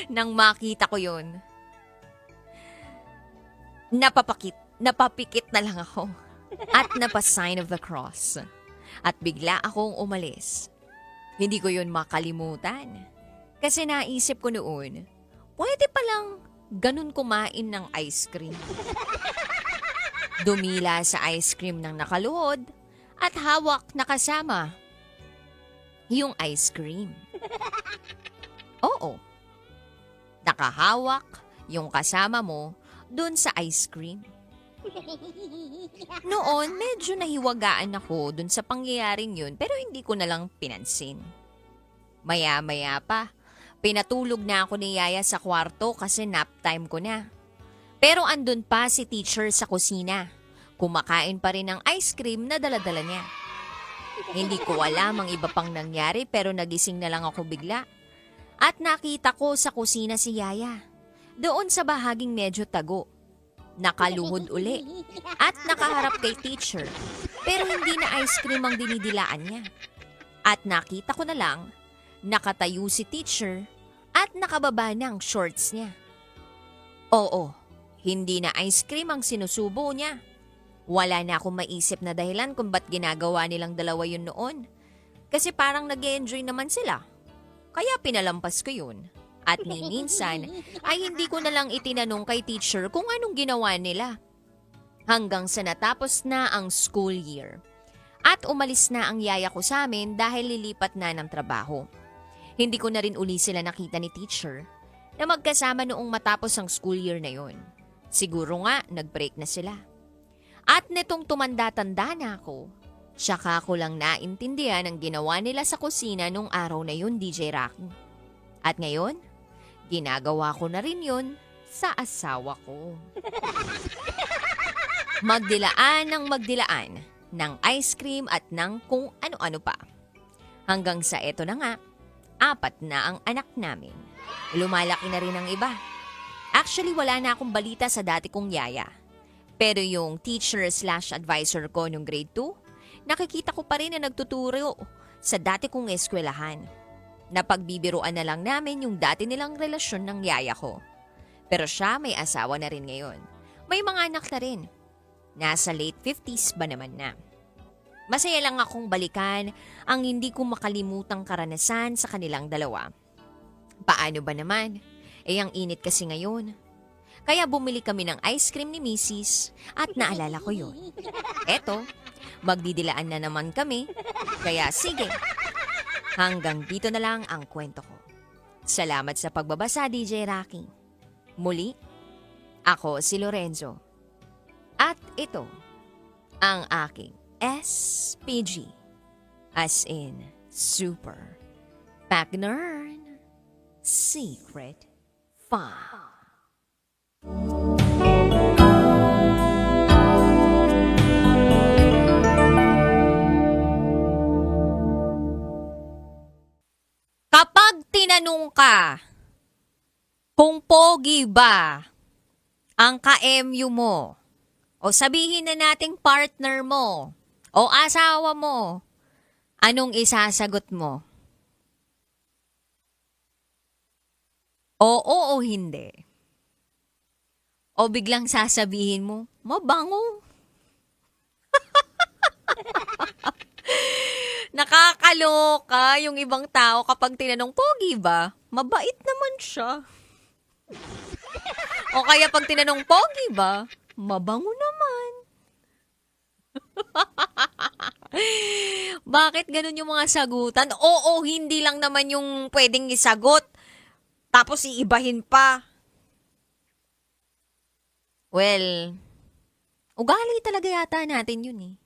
Nang makita ko yun, napapikit na lang ako. At napa-sign of the cross. At bigla akong umalis. Hindi ko yun makalimutan. Kasi naisip ko noon, pwede palang ganun kumain ng ice cream. Dumila sa ice cream ng nakaluhod at hawak na kasama yung ice cream. Oo, nakahawak yung kasama mo dun sa ice cream. Noon, medyo nahiwagaan ako dun sa pangyayaring yun pero hindi ko na lang pinansin. Maya-maya pa, pinatulog na ako ni Yaya sa kwarto kasi nap time ko na. Pero andun pa si teacher sa kusina. Kumakain pa rin ng ice cream na dala-dala niya. Hindi ko alam ang iba pang nangyari pero nagising na lang ako bigla. At nakita ko sa kusina si Yaya. Doon sa bahaging medyo tago. Nakaluhod uli at nakaharap kay teacher pero hindi na ice cream ang dinidilaan niya. At nakita ko na lang, nakatayo si teacher at nakababa ng shorts niya. Oo, hindi na ice cream ang sinusubo niya. Wala na akong maisip na dahilan kung ba't ginagawa nilang dalawa yun noon. Kasi parang nag-enjoy naman sila. Kaya pinalampas ko yun. At ni minsan ay hindi ko na lang itinanong kay teacher kung anong ginawa nila. Hanggang sa natapos na ang school year. At umalis na ang yaya ko sa amin dahil lilipat na ng trabaho. Hindi ko na rin uli sila nakita ni teacher na magkasama noong matapos ang school year na yon. Siguro nga nag-break na sila. At netong tumanda-tanda na ako, tsaka ko lang naintindihan ang ginawa nila sa kusina nung araw na yun, DJ Rocky. At ngayon, ginagawa ko na rin yun sa asawa ko. Magdilaan ng ice cream at ng kung ano-ano pa. Hanggang sa eto na nga, 4 na ang anak namin. Lumalaki na rin ang iba. Actually, wala na akong balita sa dati kong yaya. Pero yung teacher/advisor ko nung grade 2, nakikita ko pa rin na nagtuturo sa dati kong eskwelahan. Napagbibiruan na lang namin yung dati nilang relasyon ng yaya ko. Pero siya may asawa na rin ngayon. May mga anak na rin. Nasa late 50s ba naman na. Masaya lang akong balikan ang hindi ko makalimutang karanasan sa kanilang dalawa. Paano ba naman? Ang init kasi ngayon. Kaya bumili kami ng ice cream ni Mrs. at naalala ko yun. Eto, magdidilaan na naman kami. Kaya sige. Hanggang dito na lang ang kwento ko. Salamat sa pagbabasa, DJ Rocky. Muli, ako si Lorenzo. At ito, ang aking SPG. As in, Super Pagnern Secret File. Kapag tinanong ka kung pogi ba ang ka-MU mo, o sabihin na nating partner mo, o asawa mo, anong isasagot mo? Oo o hindi? O biglang sasabihin mo, mabango. Nakakaloka yung ibang tao kapag tinanong, pogi ba? Mabait naman siya. O kaya pag tinanong, pogi ba? Mabango naman. Bakit ganun yung mga sagutan? Oo, hindi lang naman yung pwedeng isagot. Tapos iibahin pa. Well, ugali talaga yata natin yun eh.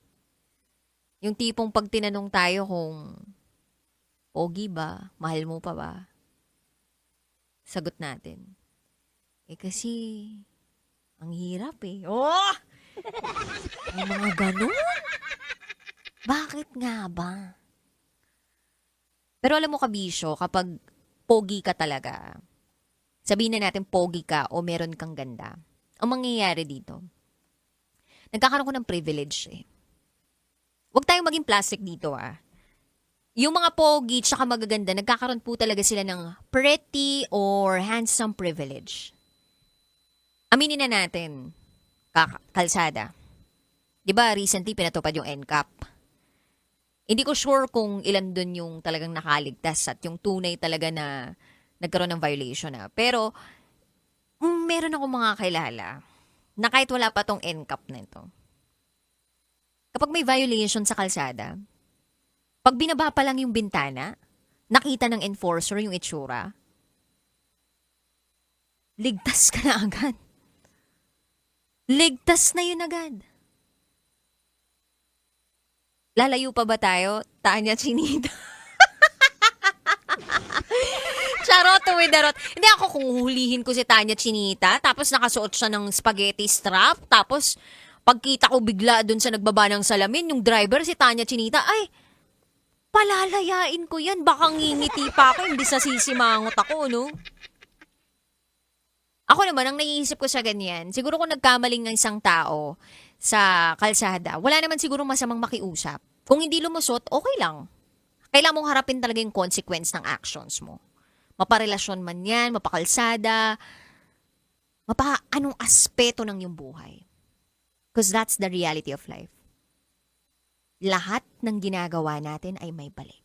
Yung tipong pag tinanong tayo kung pogi ba, mahal mo pa ba, sagot natin. Kasi, ang hirap eh. Oh! May mga ganun. Bakit nga ba? Pero alam mo kabisyo, kapag pogi ka talaga, sabihin na natin pogi ka o meron kang ganda, ang mangyayari dito, nagkakaroon ko ng privilege eh. Huwag tayong maging plastic dito ah. Yung mga pogi tsaka magaganda, nagkakaroon po talaga sila ng pretty or handsome privilege. Aminin na natin, kalsada. 'Di ba recently pinatupad yung NCAP? Hindi ko sure kung ilan dun yung talagang nakaligtas at yung tunay talaga na nagkaroon ng violation na. Pero meron akong mga kilala na kahit wala pa tong NCAP na ito. Kapag may violation sa kalsada, pag binaba pa lang yung bintana, nakita ng enforcer yung itsura, ligtas ka na agad. Ligtas na yun agad. Lalayo pa ba tayo? Tanya Chinita. Charot with the rot. Hindi ako kung huhulihin ko si Tanya Chinita, tapos nakasuot siya ng spaghetti strap, tapos pagkita ko bigla dun sa nagbaba ng salamin, yung driver si Tanya Chinita, ay, palalayain ko yan. Baka ngingiti pa ako, hindi sa sisimangot ako, no? Ako naman, ang naiisip ko sa ganyan, siguro kung nagkamaling ng isang tao sa kalsada, wala naman siguro masamang makiusap. Kung hindi lumusot, okay lang. Kailangan mong harapin talaga yung consequence ng actions mo. Maparelasyon man yan, mapakalsada, anong aspeto ng iyong buhay. Because that's the reality of life. Lahat ng ginagawa natin ay may balik.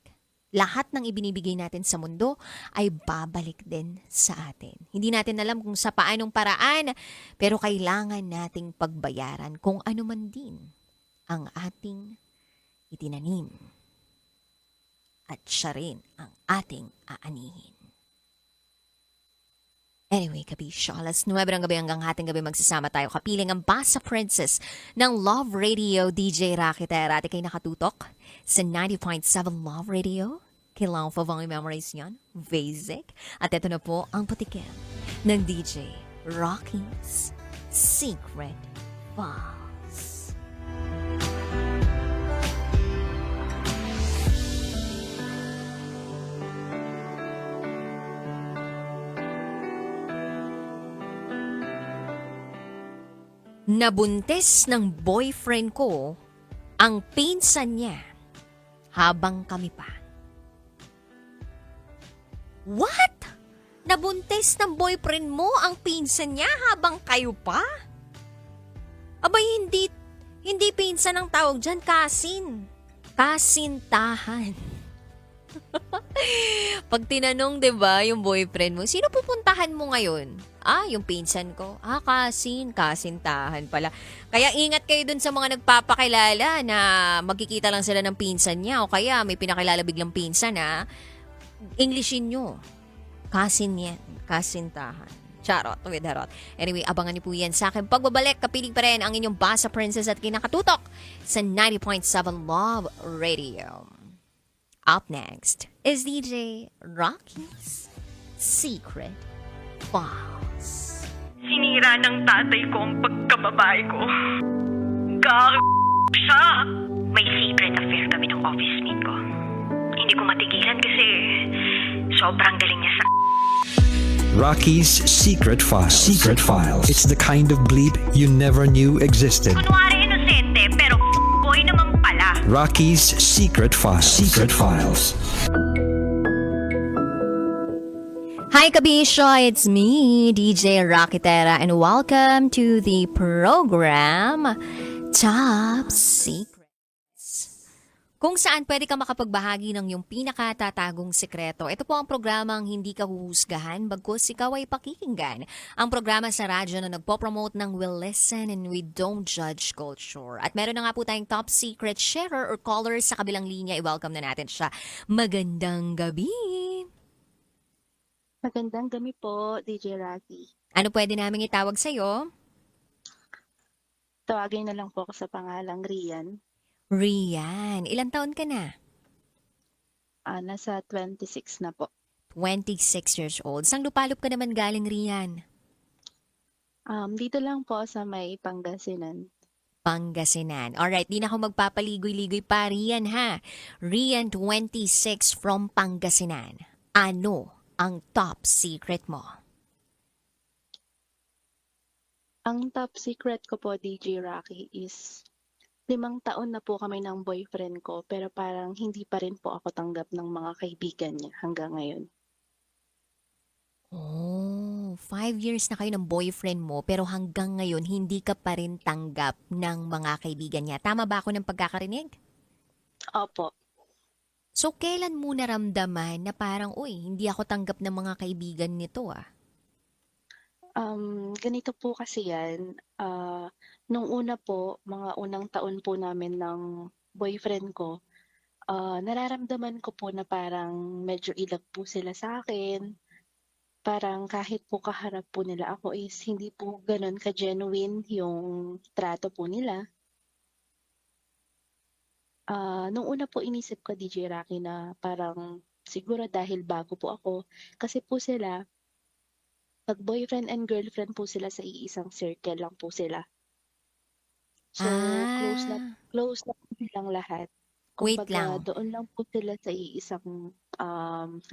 Lahat ng ibinibigay natin sa mundo ay babalik din sa atin. Hindi natin alam kung sa paanong paraan, pero kailangan nating pagbayaran kung ano man din ang ating itinanim. At siya rin ang ating aanihin. Anyway, kabisyo, alas 9 ng gabi hanggang hating gabi magsasama tayo kapiling ang Basa Princess ng Love Radio, DJ Rocky Terra. At ikay nakatutok sa 90.7 Love Radio. Kailangan pa bang i-memorize yan? Basic. At ito na po ang patikim ng DJ Rocky's Secret Files. Nabuntis ng boyfriend ko ang pinsan niya habang kami pa. What? Nabuntis ng boyfriend mo ang pinsan niya habang kayo pa? Abay, hindi pinsan ang tawag dyan, kasin. Kasintahan. Pag tinanong, 'di ba, yung boyfriend mo, sino pupuntahan mo ngayon? Yung pinsan ko. Kasintahan pala. Kaya ingat kayo dun sa mga nagpapakilala na magkikita lang sila ng pinsan niya o kaya may pinakilala biglang pinsan Englishin nyo. Kasin yan. Kasintahan. Charot with harot. Anyway, abangan niyo po yan sa akin. Pagbabalik, kapiling pa rin ang inyong Basa Princess at kinakatutok sa 90.7 Love Radio. Up next is DJ Rocky's Secret Files. Sinira ng tatay ko ang pagkababae ko. Siya. May secret affair kami ng office mate ko. Hindi ko matigilan kasi sobrang galing niya sa... Rocky's Secret Files. Secret Files. It's the kind of bleep you never knew existed. Kunwari inosente pero boy naman pala. Rocky's Secret Files. Secret Files. Hi Kabisyo, it's me, DJ Rocky Terra, and welcome to the program Top Secrets. Kung saan pwede ka makapagbahagi ng iyong pinakatatagong sekreto. Ito po ang programang hindi ka huhusgahan, bagkus ikaw ay pakikinggan. Ang programa sa radyo na nagpo-promote ng we'll listen and we don't judge culture. At meron na nga po tayong top secret sharer or caller sa kabilang linya. I-welcome na natin siya. Magandang gabi! Magandang gabi po, DJ Rocky. Ano pwede namin itawag sa'yo? Tawagin na lang po ako sa pangalang Rian. Rian, ilang taon ka na? Nasa 26 na po. 26 years old. Sang lupalop ka naman galing, Rian? Dito lang po sa may Pangasinan. Pangasinan. Alright, di na ako magpapaligoy-ligoy pa. Rian ha. Rian 26 from Pangasinan. Ano ang top secret mo? Ang top secret ko po, DJ Rocky, is 5 taon na po kami ng boyfriend ko pero parang hindi pa rin po ako tanggap ng mga kaibigan niya hanggang ngayon. Oh, 5 years na kayo ng boyfriend mo pero hanggang ngayon hindi ka pa rin tanggap ng mga kaibigan niya. Tama ba ako ng pagkakarinig? Opo. So, kailan mo naramdaman na parang, uy, hindi ako tanggap ng mga kaibigan nito ah? Ganito po kasi yan. Nung una po, mga unang taon po namin ng boyfriend ko, nararamdaman ko po na parang medyo ilag po sila sa akin. Parang kahit po kaharap po nila ako is hindi po gano'n ka-genuine yung trato po nila. Nung una po inisip ko, DJ Rocky, na parang siguro dahil bago po ako. Kasi po sila, pag boyfriend and girlfriend po sila sa iisang circle lang po sila. So, Ah, close na po silang lahat. wait Kumbaga, lang. doon lang po sila sa iisang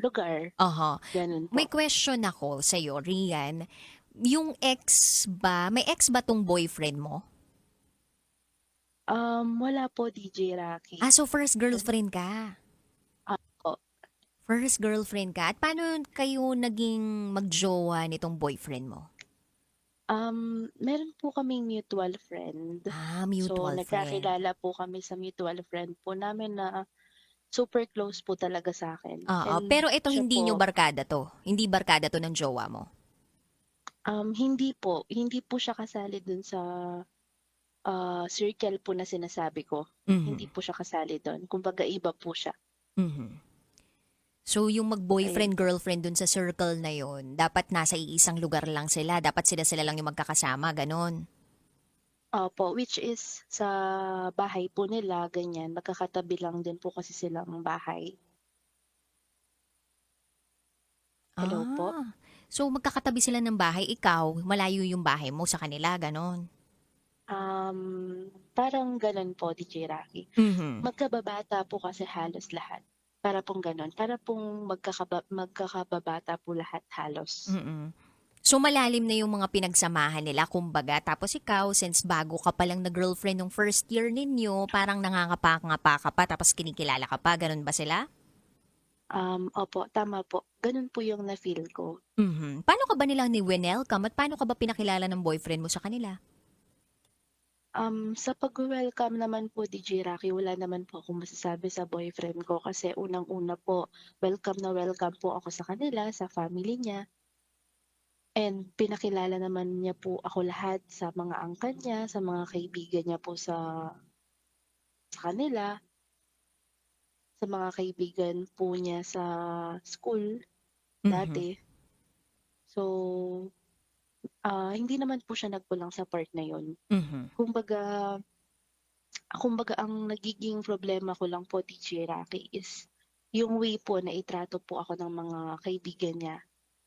lugar. Aha. Ganun May po. question ako sa'yo, Rian. Yung ex ba, may ex ba tong boyfriend mo? Wala po, DJ Rocky. Ah, so first girlfriend ka. Ako. First girlfriend ka. At paano kayo naging magjowa nitong boyfriend mo? Meron po kaming mutual friend. Ah, So, mutual friend. nagkakilala po kami sa mutual friend po namin na super close po talaga sa akin. Oo, And pero ito siya hindi nyo po, barkada to. Hindi barkada to ng jowa mo. hindi po siya kasali dun sa circle po na sinasabi ko. Hindi Mhm. po siya kasali dun. Kumbaga iba po siya. Mhm. So, yung Ayun. mag-boyfriend-girlfriend dun sa circle na yon, dapat nasa iisang lugar lang sila. Dapat sila-sila lang yung magkakasama, ganon. Opo, which is sa bahay po nila, ganyan. Magkakatabi lang din po kasi silang bahay. Hello po? Ah, so magkakatabi sila ng bahay, ikaw, malayo yung bahay mo sa kanila, ganon. Parang ganun po, DJ Rocky. Mhm. Magkababata po kasi halos lahat. Para pong gano'n, para pong magkakababata po lahat halos. Mm. So malalim na yung mga pinagsamahan nila, kumbaga. Tapos ikaw, since bago ka pa lang na girlfriend nung first year ninyo, parang nangangapa-ngapa ka pa, tapos kinikilala ka pa, ganun ba sila? Opo, tama po. Gano'n po yung na-feel ko. Mhm. Paano ka ba nilang ni-welcome at paano ka ba pinakilala ng boyfriend mo sa kanila? Sa pag-welcome naman po, DJ Rocky, wala naman po akong masasabi sa boyfriend ko kasi unang-una po, welcome na welcome po ako sa kanila, sa family niya. And pinakilala naman niya po ako lahat sa mga angkan niya, sa mga kaibigan niya po sa kanila, sa mga kaibigan po niya sa school Mhm. dati. So, hindi naman po siya nagkulang sa part na yun. Mhm. Kumbaga kumbaga ang nagiging problema ko lang po, DJ Rocky, is yung way po na itrato po ako ng mga kaibigan niya.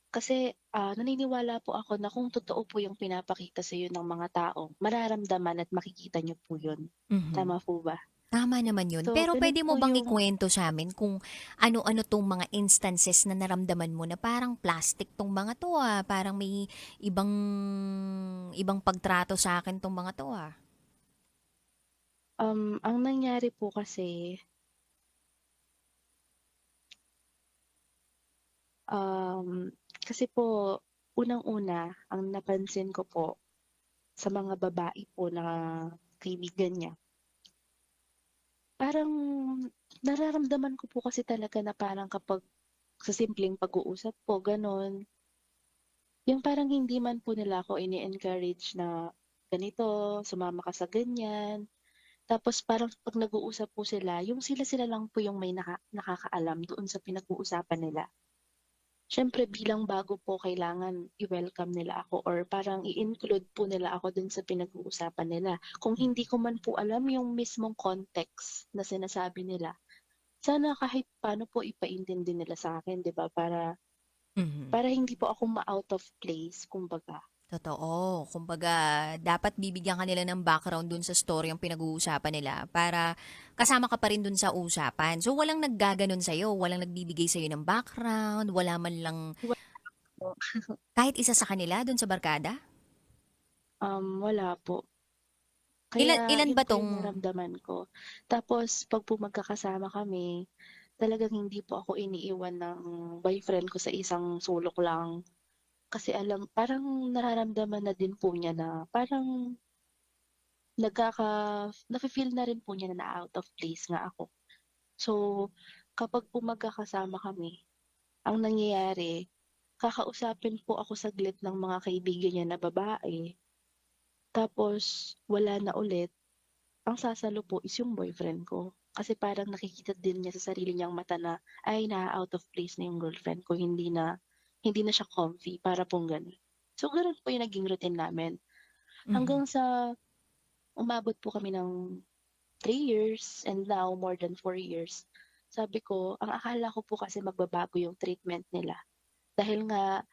Kasi, naniniwala po ako na kung totoo po yung pinapakita sa'yo ng mga tao, mararamdaman at makikita niyo po yun. Mhm. Tama po ba? Tama naman yun. So, Pero ganun pwede mo po bang yung ikwento sa amin kung ano-ano tong mga instances na naramdaman mo na parang plastic tong mga to ah. Parang may ibang ibang pagtrato sa akin tong mga to ah. ang nangyari po kasi po, unang-una, ang napansin ko po sa mga babae po na kaibigan niya, parang nararamdaman ko po kasi talaga na parang kapag sa simpleng pag-uusap po, gano'n, yung parang hindi man po nila ako ini-encourage na ganito, sumama ka sa ganyan. Tapos parang 'pag nag-uusap po sila, yung sila-sila lang po yung may nakakaalam doon sa pinag-uusapan nila. Siyempre bilang bago po kailangan i-welcome nila ako or parang i-include po nila ako dun sa pinag-uusapan nila. Kung hindi ko man po alam yung mismong context na sinasabi nila, sana kahit paano po ipaintindi nila sa akin, 'di ba, para Mhm. para hindi po ako ma-out of place kumbaga. Totoo. Kumbaga, dapat bibigyan ka nila ng background dun sa story ang pinag-uusapan nila para kasama ka pa rin dun sa usapan. So, walang naggaganon sa'yo, walang nagbibigay sa'yo ng background, wala man lang Wala po. kahit isa sa kanila dun sa barkada? Wala po. Ilan, Kaya ilan yun ba po yung tong... naramdaman ko. Tapos 'pag po magkakasama kami, talagang hindi po ako iniiwan ng boyfriend ko sa isang sulok lang. Kasi parang nararamdaman na din po niya na parang nagkaka nafi-feel na rin po niya na out of place nga ako. So, kapag po magkakasama kami, ang nangyayari, kakausapin po ako saglit ng mga kaibigan niya na babae, tapos wala na ulit. Ang sasalo po is yung boyfriend ko. Kasi parang nakikita din niya sa sarili niyang mata na, ay, na-out of place na yung girlfriend ko, hindi na siya comfy, para pong gano'n. So, gano'n po yung naging routine namin. Mhm. Hanggang sa umabot po kami ng 3 years and now more than 4 years. Sabi ko, ang akala ko po kasi magbabago yung treatment nila. Dahil nga,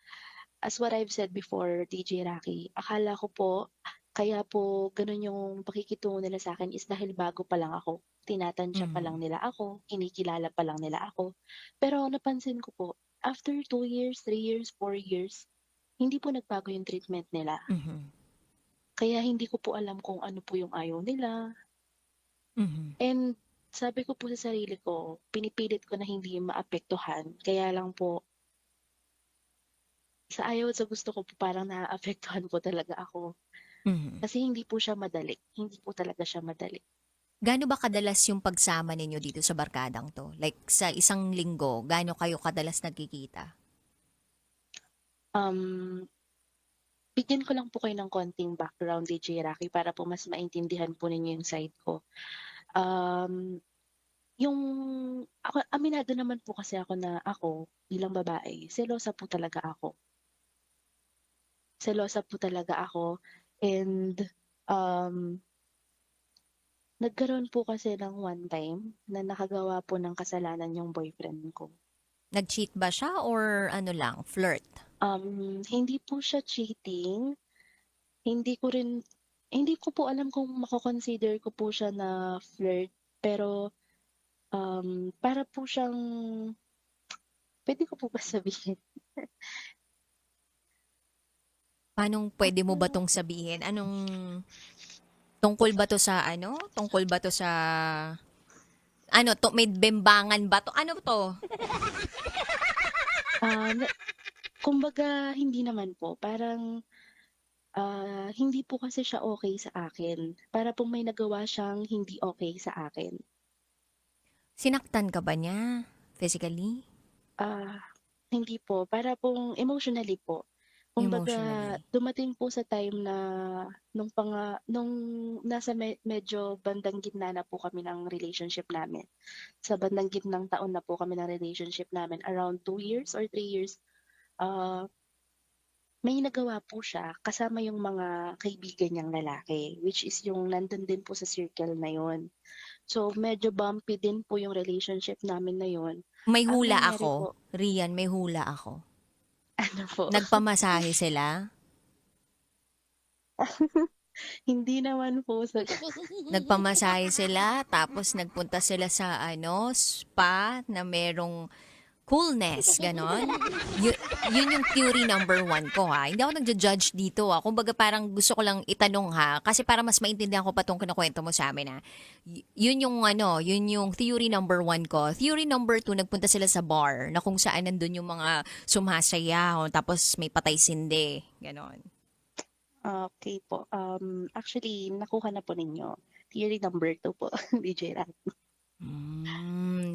as what I've said before, DJ Rocky, akala ko po, kaya po gano'n yung pakikitungo nila sa akin is dahil bago pa lang ako. Tinatansya pa lang Mhm. nila ako, kinikilala pa lang nila ako. Pero napansin ko po, after 2 years, 3 years, 4 years, hindi po nagbago yung treatment nila. Mhm. Kaya hindi ko po alam kung ano po yung ayaw nila. Mhm. And sabi ko po sa sarili ko, pinipilit ko na hindi maapektuhan. Kaya lang po, sa ayaw at sa gusto ko po parang naaapektuhan po talaga ako. Mhm. Kasi hindi po siya madali. Hindi po talaga siya madali. Gaano ba kadalas yung pagsama ninyo dito sa barkadang to? Like sa isang linggo, gaano kayo kadalas nagkikita? Um, Bigyan ko lang po kayo ng konting background, DJ Rocky, para po mas maintindihan po ninyo yung side ko. Um, yung ako, aminado naman po kasi ako na ako bilang babae, selosa po talaga ako. Selosa po talaga ako and um, nagkaroon po kasi ng one time na nakagawa po ng kasalanan yung boyfriend ko. Nag-cheat ba siya or ano lang, flirt? Hindi po siya cheating, hindi ko rin hindi ko po alam kung mako-consider ko po siya na flirt, pero, para po siyang puwede ko po ba sabihin? Paanong pwede mo ba tong sabihin? Tungkol ba to sa ano? Tungkol ba to sa ano to, may bembangan ba to? Ano to? Na kumbaga hindi naman po, parang, hindi po kasi siya okey sa akin. Para pong may nagawa siyang hindi okey sa akin. Sinaktan ka ba niya physically? Ah, Hindi po, para pong emotionally po. Kumbaga Emotionally? dumating po sa time na nung nasa medyo bandang gitna na po kami ng relationship namin. Sa bandang gitnang taon na po kami ng relationship namin, around 2 years or 3 years, ah, may nagawa po siya kasama yung mga kaibigan niyang lalaki, which is yung nandun din po sa circle na yun. So medyo bumpy din po yung relationship namin na yun. May Ang hula nangyari ako. po, Rian, may hula ako. ano po, Nagpamasahe sila? hindi naman po sa Nagpamasahe sila, tapos nagpunta sila sa ano, spa na merong coolness, ganon. Yun yung theory number 1 ko ha. Hindi ako nagja-judge dito ha. Kumbaga parang gusto ko lang itanong ha. Kasi para mas maintindihan ko pa itong kinukwento mo sa amin ha. Yun yung ano, yun yung theory number 1 ko. Theory number 2, nagpunta sila sa bar na kung saan nandun yung mga sumasayaw, tapos may patay sinde. Ganon. okey po. Actually nakuha na po ninyo. Theory number 2 po, DJ Rat.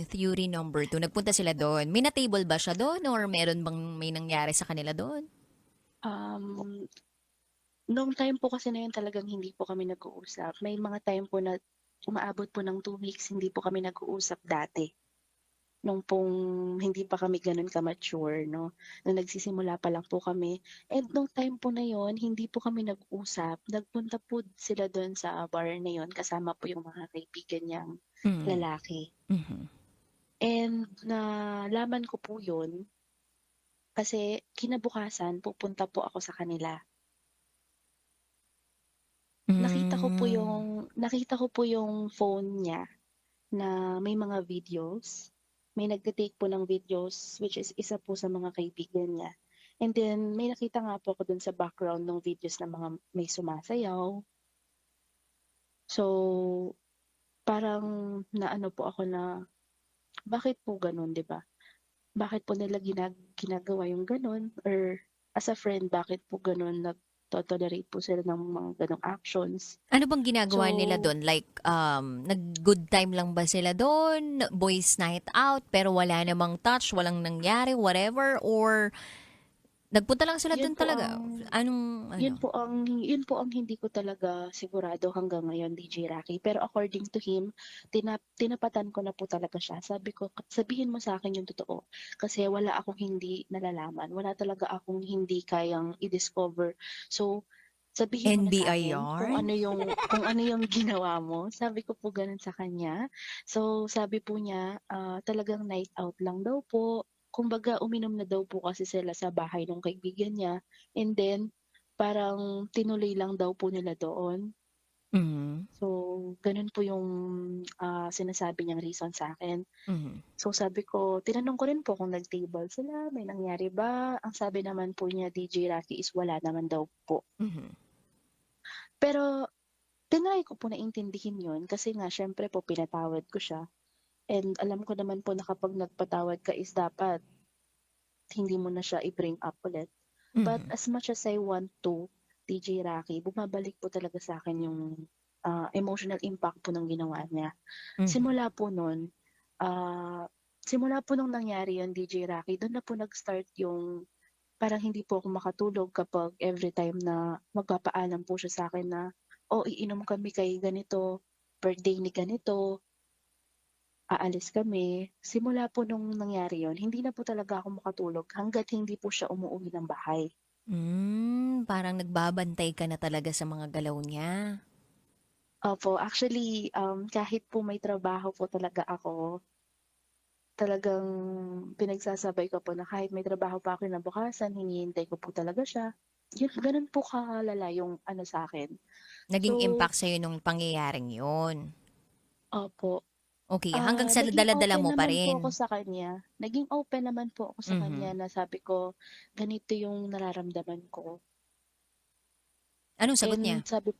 Theory number 2. Nagpunta sila doon. May na-table ba siya doon or meron bang may nangyari sa kanila doon? Um, Nung time po kasi na yun talagang hindi po kami nag-uusap. May mga time po na umaabot po ng 2 weeks hindi po kami nag-uusap dati. Nung pong hindi pa kami gano'n ka-mature 'no, nung nagsisimula pa lang po kami. And nung time po na yun hindi po kami nag-usap, nagpunta po sila dun sa bar na yun kasama po yung mga kaibigan niyang Mm. lalaki. Mhm. And nalaman ko po yun kasi kinabukasan pupunta po ako sa kanila. Hmm. Nakita ko po yung phone niya na may mga videos. May nagte-take po ng videos, which is isa po sa mga kaibigan niya. And then may nakita nga po ako dun sa background ng videos na mga may sumasayaw. So, parang naano po ako na, bakit po gano'n, 'di ba? Bakit po nila ginagawa yung gano'n, or as a friend, bakit po gano'n nagto-tolerate po sila ng mga gano'ng actions. Ano bang ginagawa nila So, dun? Like, nag-good time lang ba sila dun? Boys night out, pero wala namang touch, walang nangyari, whatever? Or nagpunta lang sila yun dun po talaga? ang Anong, ano? yun po ang hindi ko talaga sigurado hanggang ngayon, DJ Rocky. Pero according to him, tinapatan ko na po talaga siya. Sabi ko, sabihin mo sa akin yung totoo. Kasi wala akong hindi nalalaman. Wala talaga akong hindi kayang i-discover. So, sabihin mo na sa NBI akin yarn? kung ano yung ginawa mo. Sabi ko po ganun sa kanya. So, sabi po niya, talagang night out lang daw po. Kumbaga, uminom na daw po kasi sila sa bahay ng kaibigan niya. And then, parang tinuloy lang daw po nila doon. Mhm. So, gano'n po yung, sinasabi niyang reason sa akin. Mhm. So, sabi ko, tinanong ko rin po kung nag-table sila, may nangyari ba? Ang sabi naman po niya, DJ Rocky, is wala naman daw po. Mhm. Pero tinry ko po na intindihin 'yun kasi nga siyempre po pinatawad ko siya, and alam ko naman po na kapag nagpatawad ka is dapat hindi mo na siya i-bring up ulit. But Mhm. as much as I want to, DJ Rocky, bumabalik po talaga sa'kin yung, emotional impact po ng ginawa niya. Mhm. Simula po nun, ah, simula po nung nangyari yun, DJ Rocky, dun na po nag-start yung parang hindi po ako makatulog kapag everytime na magpapaalam po siya sa'kin na, "Oh, iinom kami kay ganito, birthday ni ganito, aalis kami." Simula po nung nangyari yun, hindi na po talaga ako makatulog hangga't hindi po siya umuuwi ng bahay. Parang nagbabantay ka na talaga sa mga galaw niya. Opo, actually, kahit po may trabaho po talaga ako, talagang pinagsasabay ko po na kahit may trabaho pa ako kinabukasan, hinihintay ko po talaga siya. Yun, ganun po kalala yung ano sa'kin. Naging So, impact sa'yo nung pangyayaring yun. opo. Okay, hanggang sa Naging dala-dala open mo pa naman po rin? ako sa kanya. Naging open naman po ako sa kanya Mhm. na sabi ko, ganito yung nararamdaman ko. Anong sagot niya? And sabi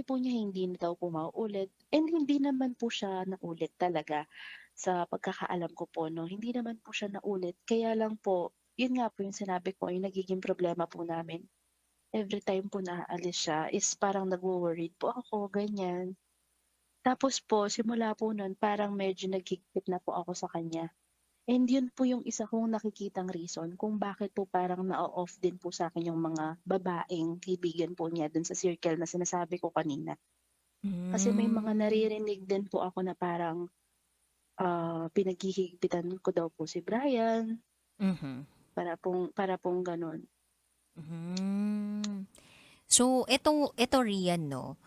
po niya hindi na daw po mauulit. And hindi naman po siya naulit talaga sa pagkakaalam ko po, 'no. Hindi naman po siya naulit. Kaya lang po, yun nga po yung sinabi ko, yung nagiging problema po namin. Everytime po na aalis siya is parang nagwo-worried po ako, ganyan. Tapos po simula po nun parang medyo nagigpit na po ako sa kanya. And yun po yung isa kong nakikitang reason kung bakit po parang na-o-off din po sa'kin yung mga babaeng kaibigan po niya dun sa circle na sinasabi ko kanina. Kasi may mga Hmm. naririnig din po ako na parang, pinaghihigpitan ko daw po si Brian, Mhm. para pong gano'n. Hmm. So, eto Rian 'no,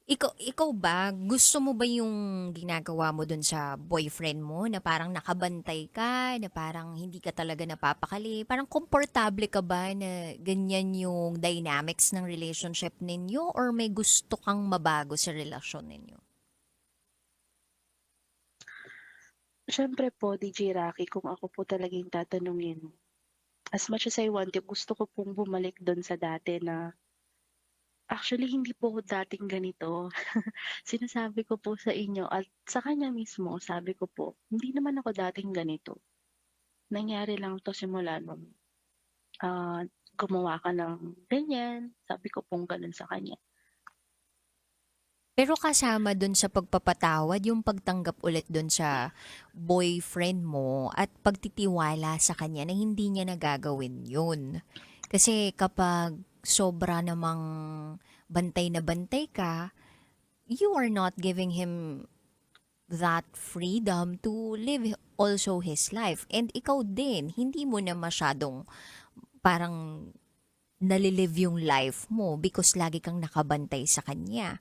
ikaw ba, gusto mo ba yung ginagawa mo dun sa boyfriend mo na parang nakabantay ka, na parang hindi ka talaga napapakali? Parang komportable ka ba na ganyan yung dynamics ng relationship ninyo or may gusto kang mabago sa relasyon ninyo? Siyempre po, DJ Rocky, kung ako po talaga yung tatanungin, as much as I want to, gusto ko pong bumalik dun sa dati na actually hindi po ako dating ganito. Sinasabi ko po sa inyo at sa kanya mismo, sabi ko po, hindi naman ako dating ganito. Nangyari lang 'to simula nung, ah, gumawa ka ng ganyan, sabi ko pong gano'n sa kanya. Pero kasama dun sa pagpapatawad yung pagtanggap ulit dun sa boyfriend mo at pagtitiwala sa kanya na hindi niya nagagawin yun. Kasi kapag sobra namang bantay na bantay ka, you are not giving him that freedom to live also his life. And ikaw din, hindi mo na masyadong parang nalilive yung life mo because lagi kang nakabantay sa kanya.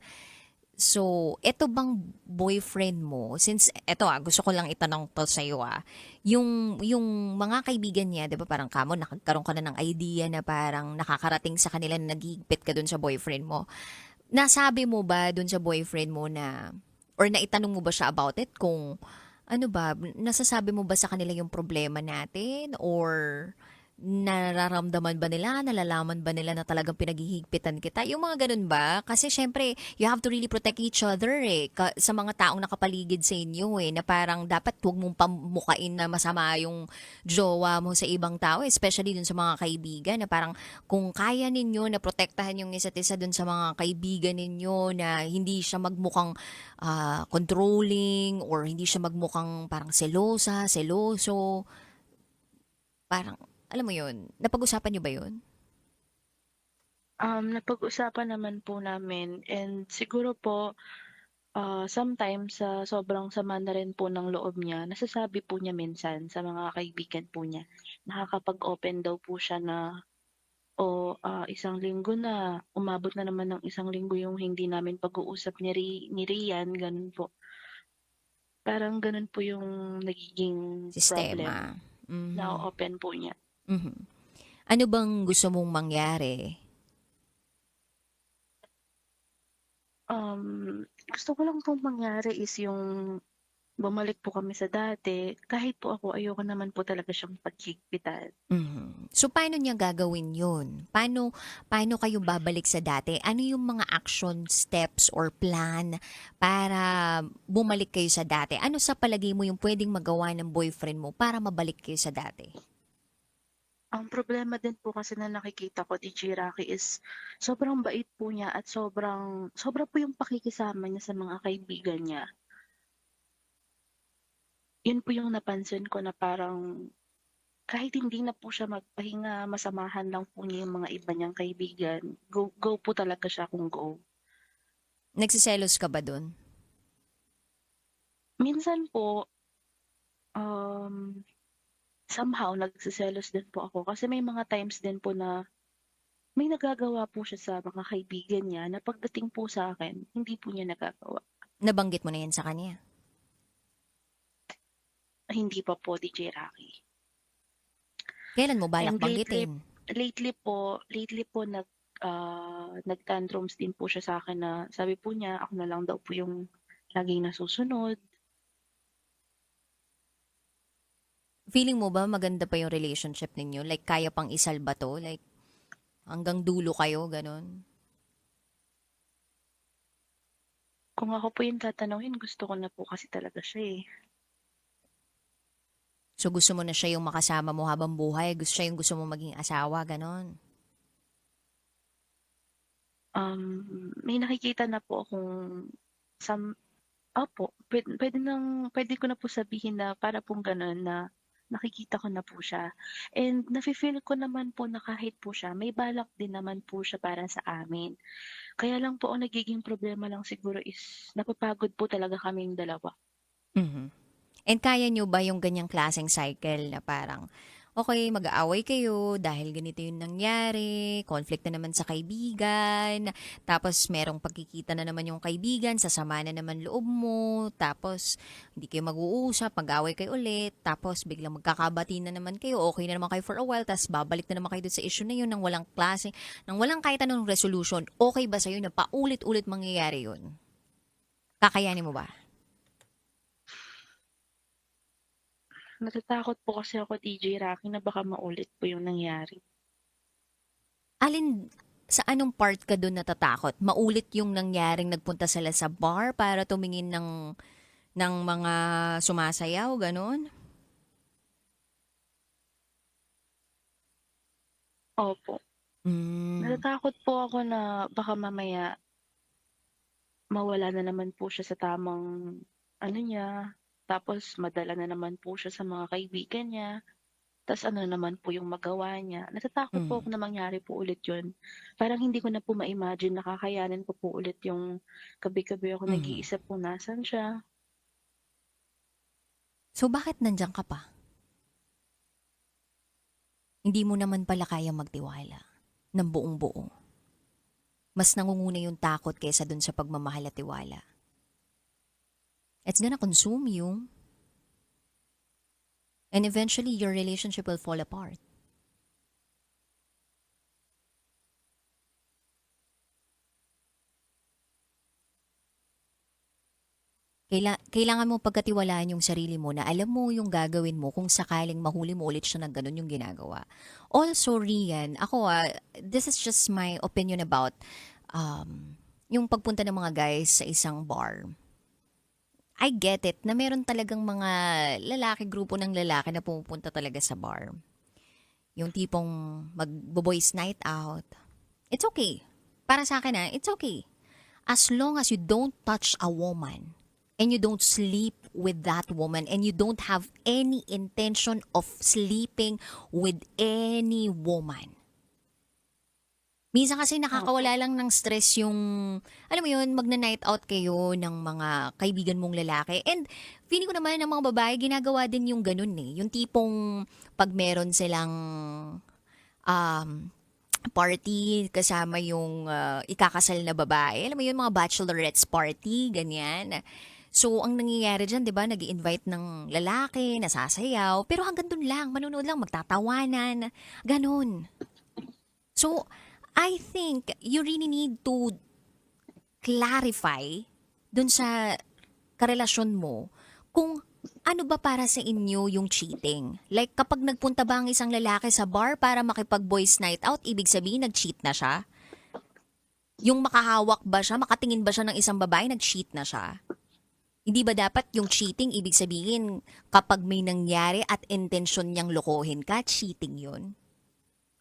So, eto bang boyfriend mo, since eto gusto ko lang itanong to sa iyo yung mga kaibigan niya, 'di ba, parang kamo nakagkaroon ka na ng idea na parang nakakarating sa kanila na nagigpit ka dun sa boyfriend mo. Nasabi mo ba dun sa boyfriend mo na, or naitanong mo ba siya about it kung ano ba, nasasabi mo ba sa kanila yung problema natin or nararamdaman ba nila, nalalaman ba nila na talagang pinaghihigpitan kita? Yung mga ganun ba? Kasi syempre, you have to really protect each other sa mga taong nakapaligid sa inyo na parang dapat huwag mong pamukain na masama yung jowa mo sa ibang tao, especially dun sa mga kaibigan na parang kung kaya ninyo na protektahan yung isa't isa dun sa mga kaibigan ninyo na hindi siya magmukhang controlling or hindi siya magmukhang parang seloso, parang, alam mo yun, napag-usapan niyo ba yun? Napag-usapan naman po namin and siguro po, sometimes sa sobrang sama na rin po ng loob niya, nasasabi po niya minsan sa mga kaibigan po niya. Nakakapag-open daw po siya na, isang linggo na, umabot na naman ng isang linggo yung hindi namin pag-uusap ni Rian, gano'n po. Parang gano'n po yung nagiging problem Sistema. na Mhm. open po niya. Mhm. Ano bang gusto mong mangyari? Gusto ko lang pong mangyari is yung bumalik po kami sa dati. Kahit po ako, ayoko naman po talaga siyang paghigpitan. Mhm. So, paano niya gagawin yun? Paano kayo babalik sa dati? Ano yung mga action steps or plan para bumalik kayo sa dati? Ano sa palagay mo yung pwedeng magawa ng boyfriend mo para mabalik kayo sa dati? Ang problema din po kasi na nakikita ko ni Jiraki is sobrang bait po niya at sobra po yung pakikisama niya sa mga kaibigan niya. Yun po yung napansin ko na parang kahit hindi na po siya magpahinga, masamahan lang po niya yung mga iba niyang kaibigan. Go po talaga siya kung go. Nagsiselos ka ba dun? Minsan po, um, somehow nagseselos din po ako kasi may mga times din po na may nagagawa po siya sa mga kaibigan niya na pagdating po sa akin, hindi po niya nagagawa. Nabanggit mo na yan sa kanya. Hindi pa po, DJ Rocky. Kailan mo balak And banggitin? lately po nag-tantrums din po siya sa akin na sabi po niya ako na lang daw po yung laging nasusunod. Feeling mo ba maganda pa yung relationship ninyo? Like, kaya pang isalba to? Like, hanggang dulo kayo, ganon? Kung ako po yung tatanungin, gusto ko na po kasi talaga siya eh. So, gusto mo na siya yung makasama mo habang buhay? Siya yung gusto mo maging asawa, ganon? May nakikita na po akong some opo, puwede ko na po sabihin na para pong gano'n na nakikita ko na po siya. And nafi-feel ko naman po na kahit po siya, may balak din naman po siya para sa amin. Kaya lang po ang nagiging problema lang siguro is napapagod po talaga kaming dalawa. Mhm. And kaya nyo ba yung ganyang klaseng cycle na parang, okay, mag-aaway kayo dahil ganito yung nangyari, conflict na naman sa kaibigan, tapos merong pagkikita na naman yung kaibigan, sasama na naman loob mo, tapos hindi kayo mag-uusap, mag-aaway kayo ulit, tapos biglang magkakabati na naman kayo, okay na naman kayo for a while, tapos babalik na naman kayo dun sa issue na yun ng walang klase, ng walang kahit anong resolution. Okay ba sa'yo na paulit-ulit mangyayari yun? Kakayanin mo ba? Natatakot po kasi ako, DJ Rocky, na baka maulit po yung nangyari. Alin, sa anong part ka doon natatakot? Maulit yung nangyaring nagpunta sila sa bar para tumingin ng mga sumasayaw, ganon? Opo. Mm. Natatakot po ako na baka mamaya mawala na naman po siya sa tamang ano niya, tapos madala na naman po siya sa mga kaibigan niya, tas ano naman po yung magawa niya. Natatakot po Mm. ako na mangyari po ulit yun. Parang hindi ko na po ma-imagine na kakayanin ko po ulit yung gabi-gabi ako Mhm. nag-iisip kung nasan siya. So bakit nandiyan ka pa? Hindi mo naman pala kayang magtiwala ng buong buo. Mas nangunguna yung takot kaysa dun sa pagmamahal at tiwala. It's gonna consume you. And eventually, your relationship will fall apart. Kailangan mo pagkatiwalaan yung sarili mo na alam mo yung gagawin mo kung sakaling mahuli mo ulit siya ng ganun yung ginagawa. Also, Rian, ako this is just my opinion about yung pagpunta ng mga guys sa isang bar. I get it na meron talagang mga lalaki, grupo ng lalaki na pumupunta talaga sa bar. Yung tipong mag-boys night out. It's okay. Para sa akin it's okay. As long as you don't touch a woman and you don't sleep with that woman and you don't have any intention of sleeping with any woman. Minsan kasi nakakawala lang ng stress yung, alam mo yun, magna-night out kayo ng mga kaibigan mong lalaki. And feeling ko naman ng mga babae, ginagawa din yung ganun eh. Yung tipong pag meron silang party kasama yung ikakasal na babae. Alam mo yun, mga bachelorettes party, ganyan. So, ang nangyayari dyan, di ba, nag-invite ng lalaki, nasasayaw, pero hanggang dun lang, manunood lang, magtatawanan, ganun. So, I think you really need to clarify dun sa karelasyon mo kung ano ba para sa inyo yung cheating. Like, kapag nagpunta ba ang isang lalaki sa bar para makipag-boys night out, ibig sabihin, nag-cheat na siya? Yung makahawak ba siya, makatingin ba siya ng isang babae, nag-cheat na siya? Hindi ba dapat yung cheating, ibig sabihin, kapag may nangyari at intensyon niyang lokohin ka, cheating yun?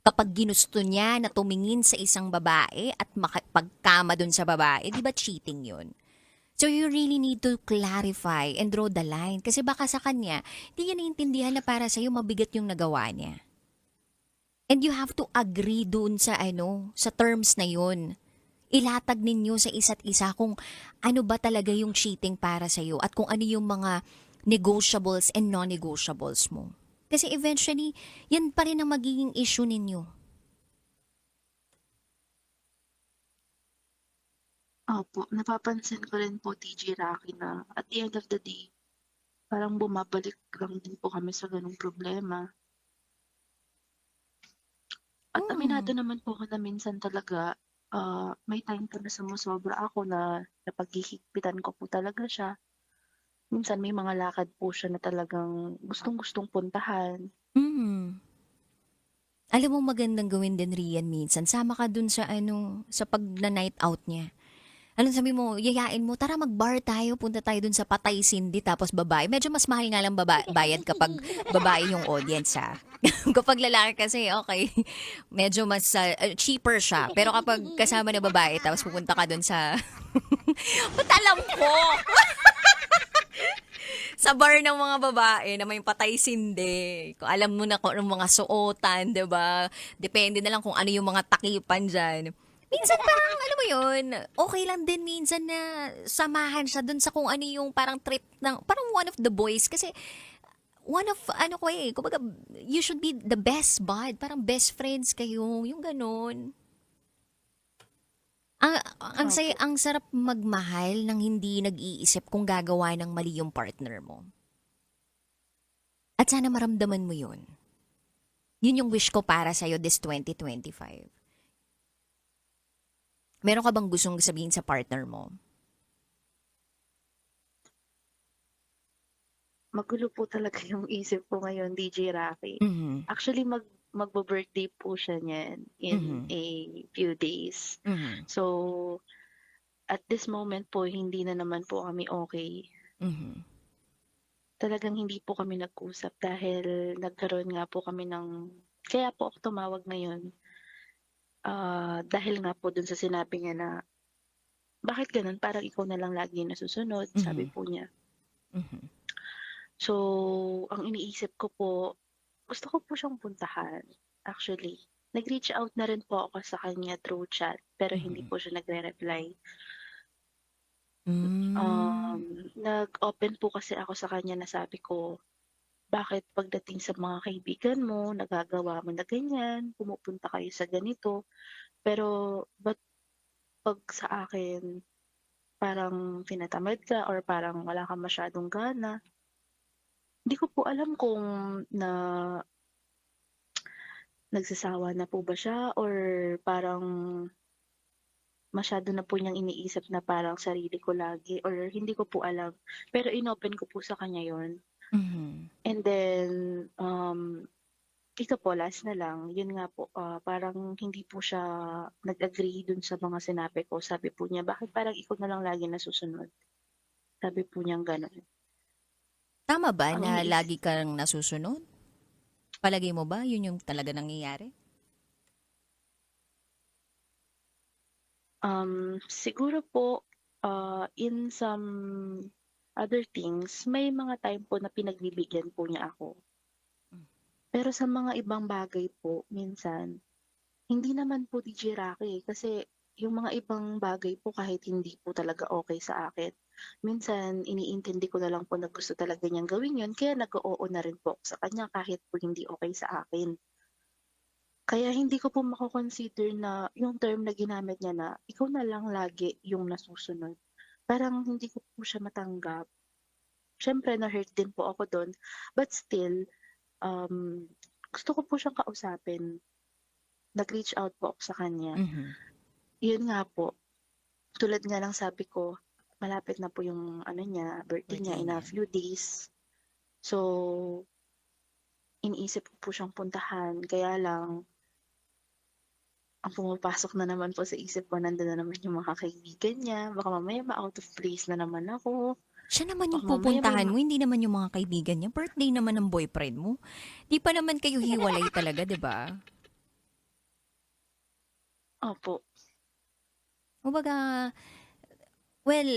Kapag ginusto niya na tumingin sa isang babae at makipagkama dun sa babae, di ba cheating yun? So you really need to clarify and draw the line. Kasi baka sa kanya, hindi niya naiintindihan na para sa'yo mabigat yung nagawa niya. And you have to agree dun sa sa terms na yun. Ilatag ninyo sa isa't isa kung ano ba talaga yung cheating para sa'yo at kung ano yung mga negotiables and non-negotiables mo. Kasi eventually, yan pa rin ang magiging issue ninyo. Opo, napapansin ko rin po, TG Rocky, na at the end of the day, parang bumabalik lang din po kami sa ganung problema. At aminado naman po ako na minsan talaga, may time po na sumusobra ako na napaghihigpitan ko po talaga siya. Minsan may mga lakad po siya na talagang gustong-gustong puntahan. Alam mo magandang gawin din Rian minsan. Sama ka dun sa sa pag-night out niya. Anong sabi mo, yayain mo, tara mag-bar tayo, punta tayo dun sa Patay Cindy, tapos babae. Medyo mas mahal nga lang bayad kapag babae yung audience ha. Kapag lalaki kasi, okay, medyo mas cheaper siya. Pero kapag kasama na babae, tapos pupunta ka dun sa... Ba't alam ko? Sa bar ng mga babae na may Patay Cindy. Kung alam mo na kung anong mga suotan, 'di ba? Depende na lang kung ano yung mga takipan diyan. Minsan parang, alam mo yun, okay lang din minsan na samahan siya dun sa kung ano yung parang trip ng, parang one of the boys. Kasi, one of, kumbaga, you should be the best bud. Parang best friends kayo, yung ganun. Ang sarap magmahal nang hindi nag-iisip kung gagawa ng mali yung partner mo. At sana maramdaman mo yun. Yun yung wish ko para sa'yo this 2025. Meron ka bang gustong sabihin sa partner mo? Magulo po talaga yung isip ko ngayon, DJ Rocky. Mhm. Actually, magbo-birthday po siya niyan in a few days. Mhm. So, at this moment po, hindi na naman po kami okay. Mhm. Talagang hindi po kami nag-usap dahil nagkaroon nga po kami ng... Kaya po ako tumawag ngayon. Dahil nga po dun sa sinabi niya na, bakit ganun? Parang ikaw na lang lagi nasusunod, sabi po niya. Mhm. So, ang iniisip ko po, gusto ko po siyang puntahan. Actually, nag-reach out na rin po ako sa kanya through chat, pero hindi po siya nagre-reply. Nag-open po kasi ako sa kanya na sabi ko, bakit pagdating sa mga kaibigan mo, nagagawa mo na ganyan, pumupunta kayo sa ganito, pero ba't pag sa akin, parang tinatamad ka or parang wala kang masyadong gana? Hindi ko po alam kung nagsasawa na po ba siya or parang masyado na po niyang iniisip na parang sarili ko lagi or hindi ko po alam. Pero inopen ko po sa kanya yon. Mhm. And then, ito po, last na lang, yun nga po, parang hindi po siya nag-agree dun sa mga sinabi ko. Sabi po niya, bakit parang ikaw na lang lagi nasusunod? Sabi po niyang gano'n. Tama ba Ang na iniisip, lagi kang nasusunod? Palagay mo ba yun yung talaga nangyayari? siguro po, in some other things, may mga time po na pinagbibigyan po niya ako. Pero sa mga ibang bagay po, minsan, hindi naman po DJ Rocky, kasi yung mga ibang bagay po kahit hindi po talaga okay sa akin, minsan iniintindi ko na lang po na gusto talaga niyang gawin yun, kaya nag-oo na rin po ako sa kanya kahit po hindi okay sa akin. Kaya hindi ko po mako-consider na yung term na ginamit niya na ikaw na lang lagi yung nasusunod. Parang hindi ko po siya matanggap. Siyempre na-hurt din po ako dun, but still, gusto ko po siyang kausapin. Nag-reach out po ako sa kanya. Mhm. Yun nga po, tulad nga lang sabi ko, malapit na po yung ano niya, birthday niya Birthday in a niya. few days. So, iniisip ko po siyang puntahan. Kaya lang, ang pumapasok na naman po sa isip ko, nandun na naman yung mga kaibigan niya. Baka mamaya ma-out of place na naman ako. Siya naman yung Baka mamaya may pupuntahan mo, hindi naman yung mga kaibigan niya. Birthday naman ng boyfriend mo. Di pa naman kayo hiwalay talaga, di ba? Opo. Kumbaga, well,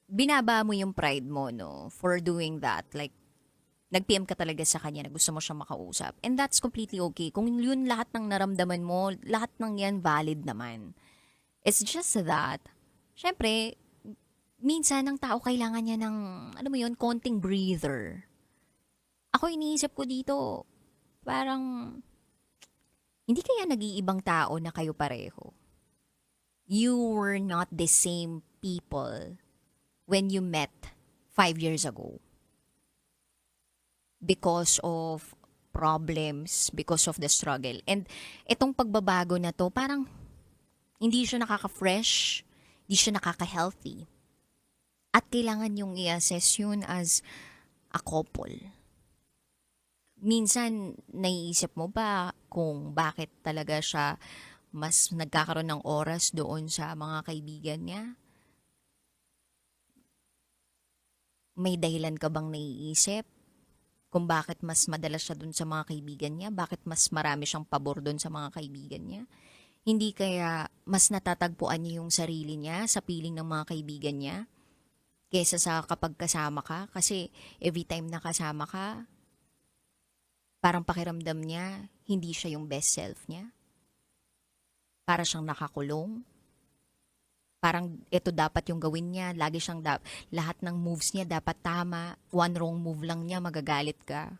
binaba mo yung pride mo, no, for doing that. Like, nag-PM ka talaga sa kanya na gusto mo siyang makausap. And that's completely okay. Kung yun lahat ng naramdaman mo, lahat ng yan valid naman. It's just that, syempre, minsan ang tao kailangan niya ng, ano mo yun, konting breather. Ako iniisip ko dito, parang, hindi kaya nag-iibang tao na kayo pareho? You were not the same people when you met 5 years ago. Because of problems, because of the struggle. And itong pagbabago na to, parang hindi siya nakaka-fresh, hindi siya nakaka-healthy. At kailangan yung i-assess yun as a couple. Minsan, naiisip mo ba kung bakit talaga siya mas nagkakaroon ng oras doon sa mga kaibigan niya? May dahilan ka bang naiisip kung bakit mas madalas siya doon sa mga kaibigan niya? Bakit mas marami siyang pabor doon sa mga kaibigan niya? Hindi kaya mas natatagpuan niya yung sarili niya sa piling ng mga kaibigan niya kesa sa kapag kasama ka? Kasi every time na kasama ka, parang pakiramdam niya, hindi siya yung best self niya. Para siyang nakakulong. Parang ito dapat yung gawin niya. Lagi siyang lahat ng moves niya dapat tama. One wrong move lang niya, magagalit ka.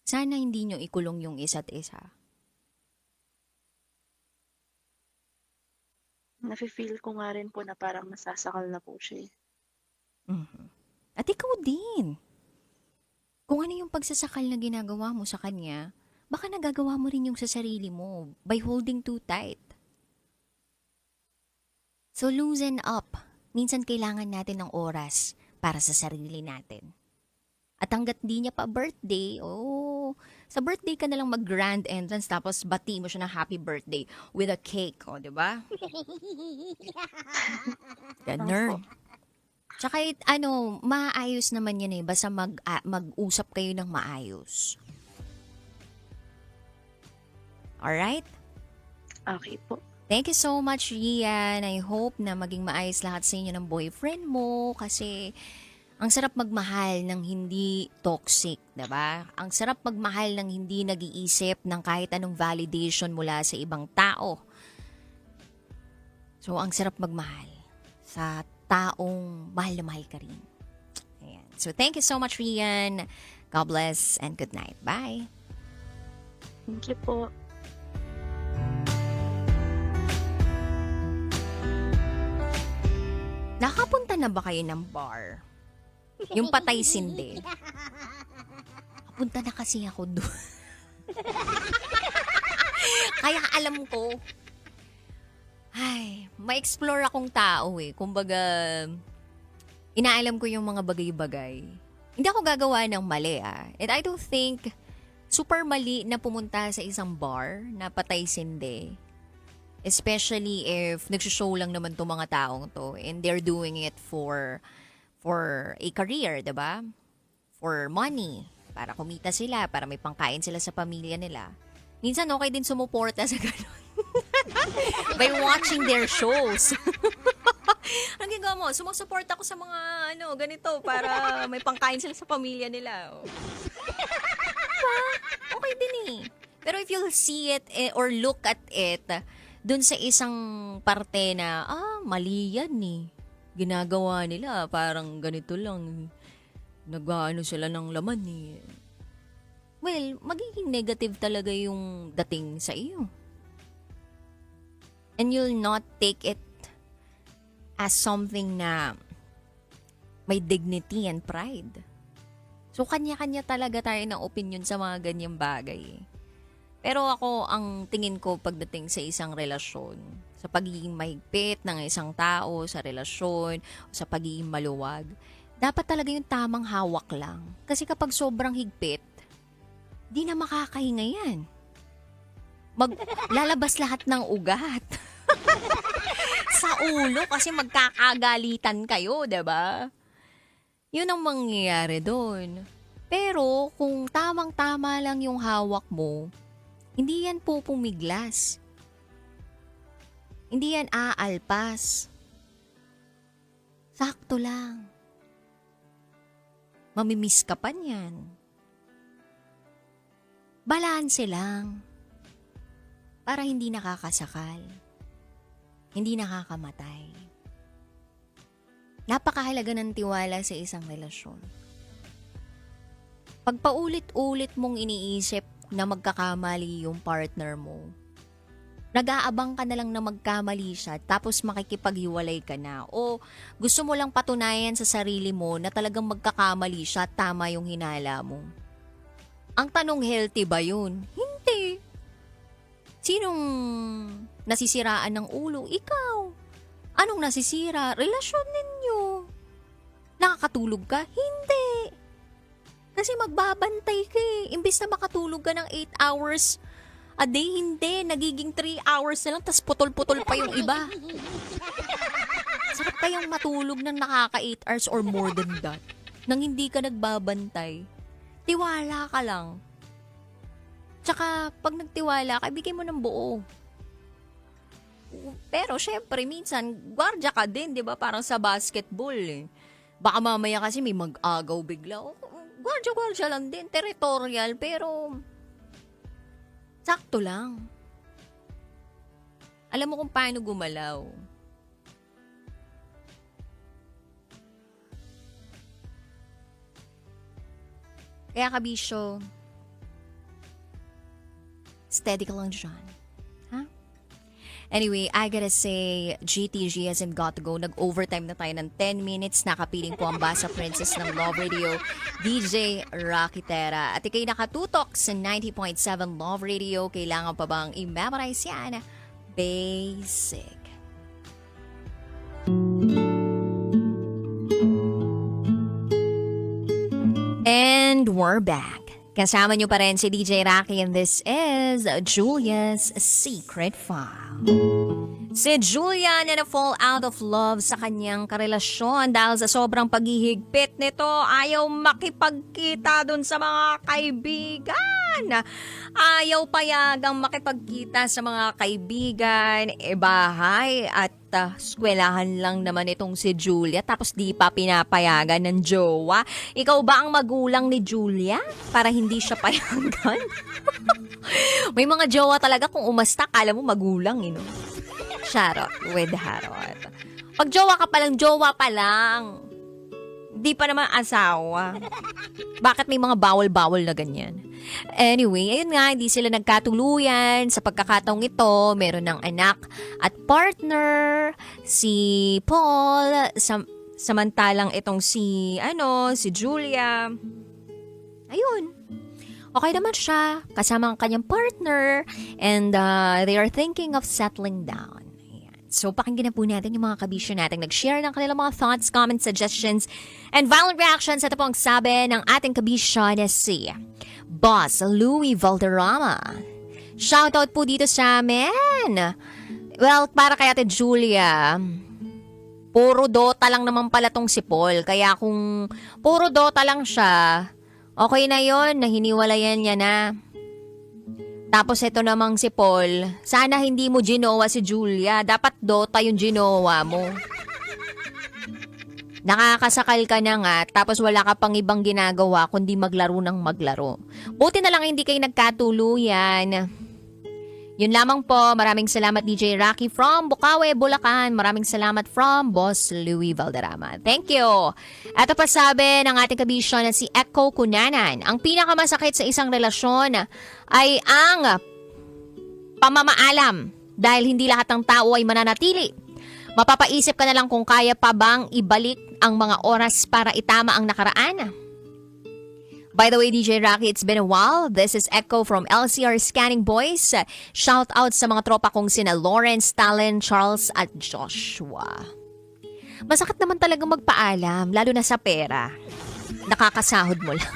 Sana hindi nyo ikulong yung isa't isa. Nafe-feel ko nga rin po na parang nasasakal na po siya. Mhm. At ikaw din. Kung ano yung pagsasakal na ginagawa mo sa kanya, baka nagagawa mo rin yung sa sarili mo by holding too tight. So loosen up. Minsan kailangan natin ng oras para sa sarili natin. At hanggat di niya pa birthday, sa birthday ka na lang mag-grand entrance tapos bati mo siya ng happy birthday with a cake, di ba? Ganun. Tsaka maayos naman yan basta mag-usap kayo ng maayos. Alright? Okay po. Thank you so much, Rian. I hope na maging maayos lahat sa inyo ng boyfriend mo kasi ang sarap magmahal ng hindi toxic, diba? Ang sarap magmahal ng hindi nag-iisip ng kahit anong validation mula sa ibang tao. So, ang sarap magmahal sa taong mahal na mahal ka rin. Ayan. So, thank you so much, Rian. God bless and good night. Bye. Thank you po. Nakapunta na ba kayo ng bar? Yung patay sindi. Punta na kasi ako doon. Kaya alam ko. Ay, ma-explore akong tao eh. Kumbaga, inaalam ko yung mga bagay-bagay. Hindi ako gagawa ng mali And I don't think super mali na pumunta sa isang bar na patay sindi. Especially if nagsushow lang naman itong mga taong to and they're doing it for a career, diba? For money. Para kumita sila, para may pangkain sila sa pamilya nila. Minsan okay din sumuporta sa ganun. By watching their shows. Ang ginagawa mo, sumusupport ako sa mga ganito para may pangkain sila sa pamilya nila. Diba? Okay din eh. Pero if you'll see it or look at it, dun sa isang parte na, mali yan eh. Ginagawa nila, parang ganito lang. Nag-ano sila ng laman eh. Well, magiging negative talaga yung dating sa iyo. And you'll not take it as something na may dignity and pride. So, kanya-kanya talaga tayo ng opinion sa mga ganyang bagay. Pero ako, ang tingin ko pagdating sa isang relasyon, sa pagiging mahigpit ng isang tao, sa relasyon, sa pagiging maluwag, dapat talaga yung tamang hawak lang. Kasi kapag sobrang higpit, di na makakahinga yan. Lalabas lahat ng ugat. Sa ulo kasi magkakagalitan kayo, 'di ba? Yun ang mangyayari doon. Pero kung tamang-tama lang yung hawak mo, hindi yan pupumiglas. Hindi yan aalpas. Sakto lang. Mamimiss ka pa niyan. Balanse lang. Para hindi nakakasakal. Hindi nakakamatay. Napakahalaga ng tiwala sa isang relasyon. Pag paulit-ulit mong iniisip na magkakamali yung partner mo, nag-aabang ka na lang na magkamali siya tapos makikipaghiwalay ka na o gusto mo lang patunayan sa sarili mo na talagang magkakamali siya at tama yung hinala mo. Ang tanong, healthy ba yun? Hindi. Sinong nasisiraan ng ulo? Ikaw. Anong nasisira? Relasyon ninyo. Nakakatulog ka? Hindi. Kasi magbabantay ka eh. Imbis na makatulog ka ng 8 hours a day, hindi. Nagiging 3 hours na lang, tas putol-putol pa yung iba. Sarap kayang matulog ng nakaka 8 hours or more than that. Nang hindi ka nagbabantay. Tiwala ka lang. Tsaka, pag nagtiwala ka, bigay mo ng buo. Pero, syempre, minsan, gwardiya ka din, di ba? Parang sa basketball, eh. Baka mamaya kasi may mag-agaw bigla. Gwardiya lang din, territorial, pero sakto lang. Alam mo kung paano gumalaw. Kaya kabisyo, steady ka lang dyan. Ha? Anyway, I gotta say, GTG hasn't got to go. Nag-overtime na tayo ng 10 minutes. Nakapiling po ang Basa Princess ng Love Radio, DJ Rocky Terra. At ikay nakatutok sa 90.7 Love Radio. Kailangan pa bang i-memorize yan? Basic. And we're back. Kasama nyo pa rin si DJ Rocky and this is Julia's Secret File. Si Julia na na-fall out of love sa kanyang karelasyon dahil sa sobrang paghihigpit nito, ayaw makipagkita dun sa mga kaibigan. Ayaw payagang makipagkita sa mga kaibigan, bahay at eskwelahan lang naman itong si Julia tapos di pa pinapayagan ng jowa. Ikaw ba ang magulang ni Julia para hindi siya payagan? May mga jowa talaga kung umasta, kala mo magulang, no? Charot with Harot. Pag jowa ka palang, jowa pa lang. Di pa naman asawa. Bakit may mga bawal-bawal na ganyan? Anyway, ayun nga, hindi sila nagkatuluyan. Sa pagkakataong ito, meron ng anak at partner, si Paul, samantalang itong si Julia. Ayun. Okay naman siya, kasama ang kanyang partner, and they are thinking of settling down. Ayan. So, pakinggan na po natin yung mga kabisyo natin nag-share ng kanilang mga thoughts, comments, suggestions, and violent reactions. Ito po ang sabi ng ating kabisyo na si Boss Louie Valderrama. Shoutout po dito sa amin. Well, para kay Ate Julia, puro Dota lang naman pala tong si Paul. Kaya kung puro Dota lang siya, okay na yon, nahiniwalayan niya na. Tapos ito namang si Paul, sana hindi mo ginowa si Julia. Dapat Dota yung ginowa mo. Nakakasakal ka na nga, tapos wala ka pang ibang ginagawa kundi maglaro ng maglaro. Buti na lang hindi kayo nagkatuluyan. Yun lamang po. Maraming salamat DJ Rocky from Bukawi, Bulacan. Maraming salamat from Boss Louie Valderrama. Thank you. Ito pa sabi ng ating kabisyo na si Echo Kunanan. Ang pinakamasakit sa isang relasyon ay ang pamamaalam dahil hindi lahat ng tao ay mananatili. Mapapaisip ka na lang kung kaya pa bang ibalik ang mga oras para itama ang nakaraan. By the way, DJ Rocky, it's been a while. This is Echo from LCR Scanning Boys. Shout out sa mga tropa kong sina Lawrence, Talon, Charles at Joshua. Masakit naman talaga magpaalam, lalo na sa pera. Nakakasahod mo lang.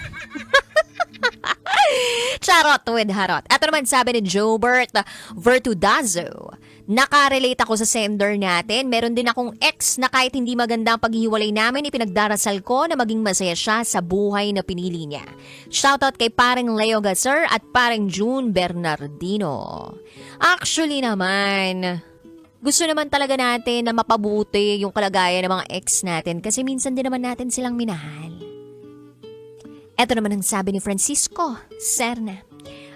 Charot with harot. Ito naman sabi ni Jobert Vertudazo. Nakarelate ako sa sender natin. Meron din akong ex na kahit hindi maganda ang paghihiwalay namin, ipinagdarasal ko na maging masaya siya sa buhay na pinili niya. Shoutout kay pareng Leo Gasser at pareng June Bernardino. Actually naman, gusto naman talaga natin na mapabuti yung kalagayan ng mga ex natin kasi minsan din naman natin silang minahal. Ito naman ang sabi ni Francisco Serna.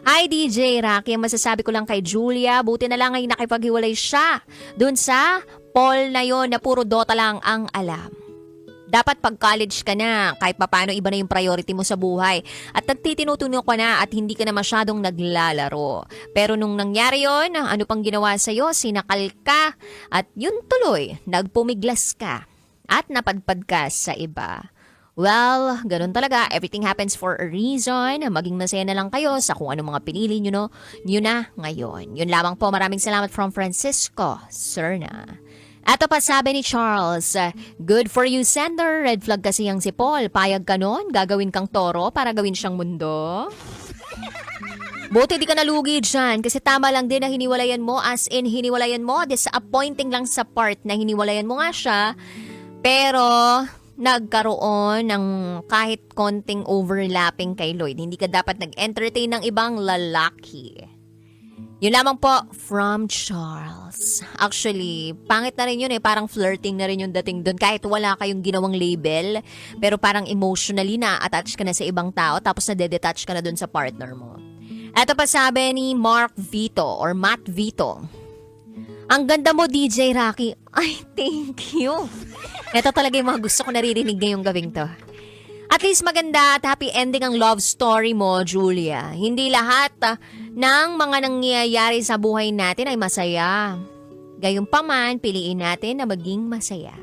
Hi DJ Rocky, ang masasabi ko lang kay Julia, buti na lang ay nakipaghiwalay siya dun sa Paul na yon na puro Dota lang ang alam. Dapat pag college ka na, kahit papano iba na yung priority mo sa buhay at nagtitinutuno ka na at hindi ka na masyadong naglalaro. Pero nung nangyari yon, ano pang ginawa sa'yo? Sinakal ka at yun tuloy, nagpumiglas ka at napadpad ka sa iba. Well, ganun talaga. Everything happens for a reason. Maging masaya na lang kayo sa kung anong mga pinili nyo na ngayon. Yun lamang po. Maraming salamat from Francisco Serna. Ato pa sabi ni Charles, good for you, sender. Red flag kasi yung si Paul. Payag ka nun? Gagawin kang toro para gawin siyang mundo? Buti di ka nalugi dyan kasi tama lang din na hiniwalayan mo, as in hiniwalayan mo. Disappointing lang sa part na hiniwalayan mo nga siya. Pero nagkaroon ng kahit konting overlapping kay Lloyd. Hindi ka dapat nag-entertain ng ibang lalaki. Yun lamang po from Charles. Actually, pangit na rin yun eh. Parang flirting na rin yung dating doon. Kahit wala kayong ginawang label, pero parang emotionally na-attach ka na sa ibang tao tapos na-detach ka na doon sa partner mo. Ito pa sabi ni Mark Vito or Matt Vito. Ang ganda mo, DJ Rocky. Ay, thank you. Ito talaga yung mga gusto ko naririnig ngayong gawing to. At least maganda at happy ending ang love story mo, Julia. Hindi lahat ng mga nangyayari sa buhay natin ay masaya. Gayunpaman, piliin natin na maging masaya.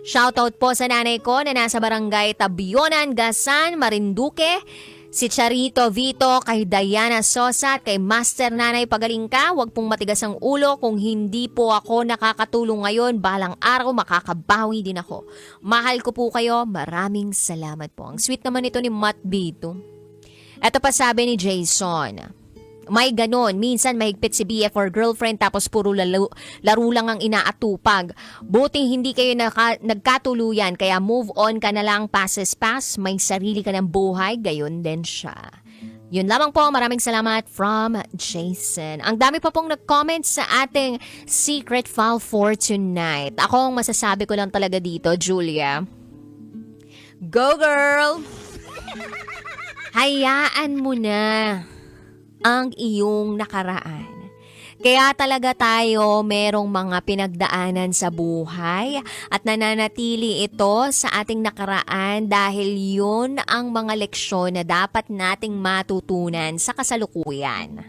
Shoutout po sa nanay ko na nasa barangay Tabionan, Gasan, Marinduque. Si Charito Vito, kay Diana Sosa at kay Master Nanay Pagaling ka. Huwag pong matigas ang ulo. Kung hindi po ako nakakatulong ngayon, balang araw makakabawi din ako. Mahal ko po kayo. Maraming salamat po. Ang sweet naman ito ni Matt Vito. Ito pa sabi ni Jason. May ganon. Minsan mahigpit si BF or girlfriend tapos puro laro lang ang inaatupag. Buti hindi kayo nagkatuluyan kaya move on ka na lang, passes pass. May sarili ka ng buhay, gayon din siya. Yun lamang po. Maraming salamat from Jason. Ang dami pa pong nag-comment sa ating secret file for tonight. Ako ang masasabi ko lang talaga dito, Julia. Go girl! Hayaan mo na ang iyong nakaraan. Kaya talaga tayo merong mga pinagdaanan sa buhay at nananatili ito sa ating nakaraan dahil yun ang mga leksyon na dapat nating matutunan sa kasalukuyan.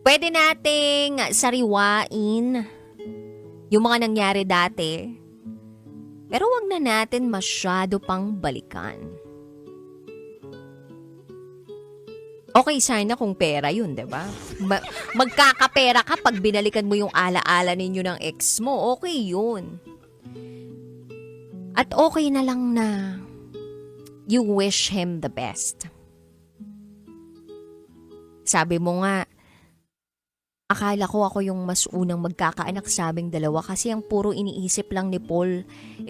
Pwede nating sariwain yung mga nangyari dati, pero wag na natin masyado pang balikan. Okay sana kung pera yun, di ba? Magkakapera ka pag binalikan mo yung alaala ninyo ng ex mo. Okay yun. At okay na lang na you wish him the best. Sabi mo nga, akala ko ako yung mas unang magkakaanak sa aming dalawa kasi ang puro iniisip lang ni Paul,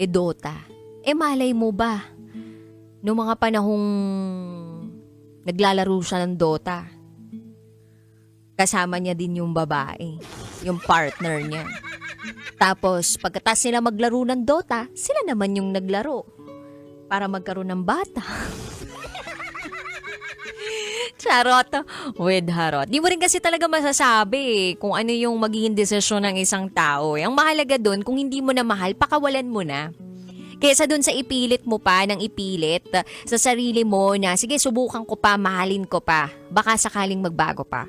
Dota. Malay mo ba? Noong mga panahong naglalaro siya ng Dota, kasama niya din yung babae, yung partner niya. Tapos, pagkatapos sila maglaro ng Dota, sila naman yung naglaro para magkaroon ng bata. Charot with harot. Di mo rin kasi talaga masasabi kung ano yung magiging desisyon ng isang tao. Ang mahalaga dun, kung hindi mo na mahal, pakawalan mo na. Kesa dun sa ipilit mo pa ng ipilit sa sarili mo na, sige, subukan ko pa, mahalin ko pa. Baka sakaling magbago pa.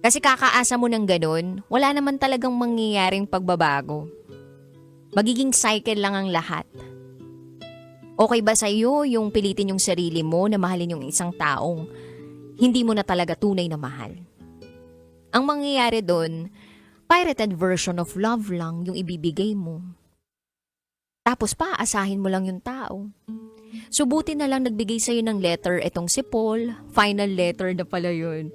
Kasi kakaasa mo ng ganun, wala naman talagang mangyayaring pagbabago. Magiging cycle lang ang lahat. Okay ba sa'yo yung pilitin yung sarili mo na mahalin yung isang taong hindi mo na talaga tunay na mahal? Ang mangyayari doon, pirated version of love lang yung ibibigay mo. Tapos paasahin mo lang yung tao. Subuti na lang nagbigay sa'yo ng letter itong si Paul. Final letter na pala yun.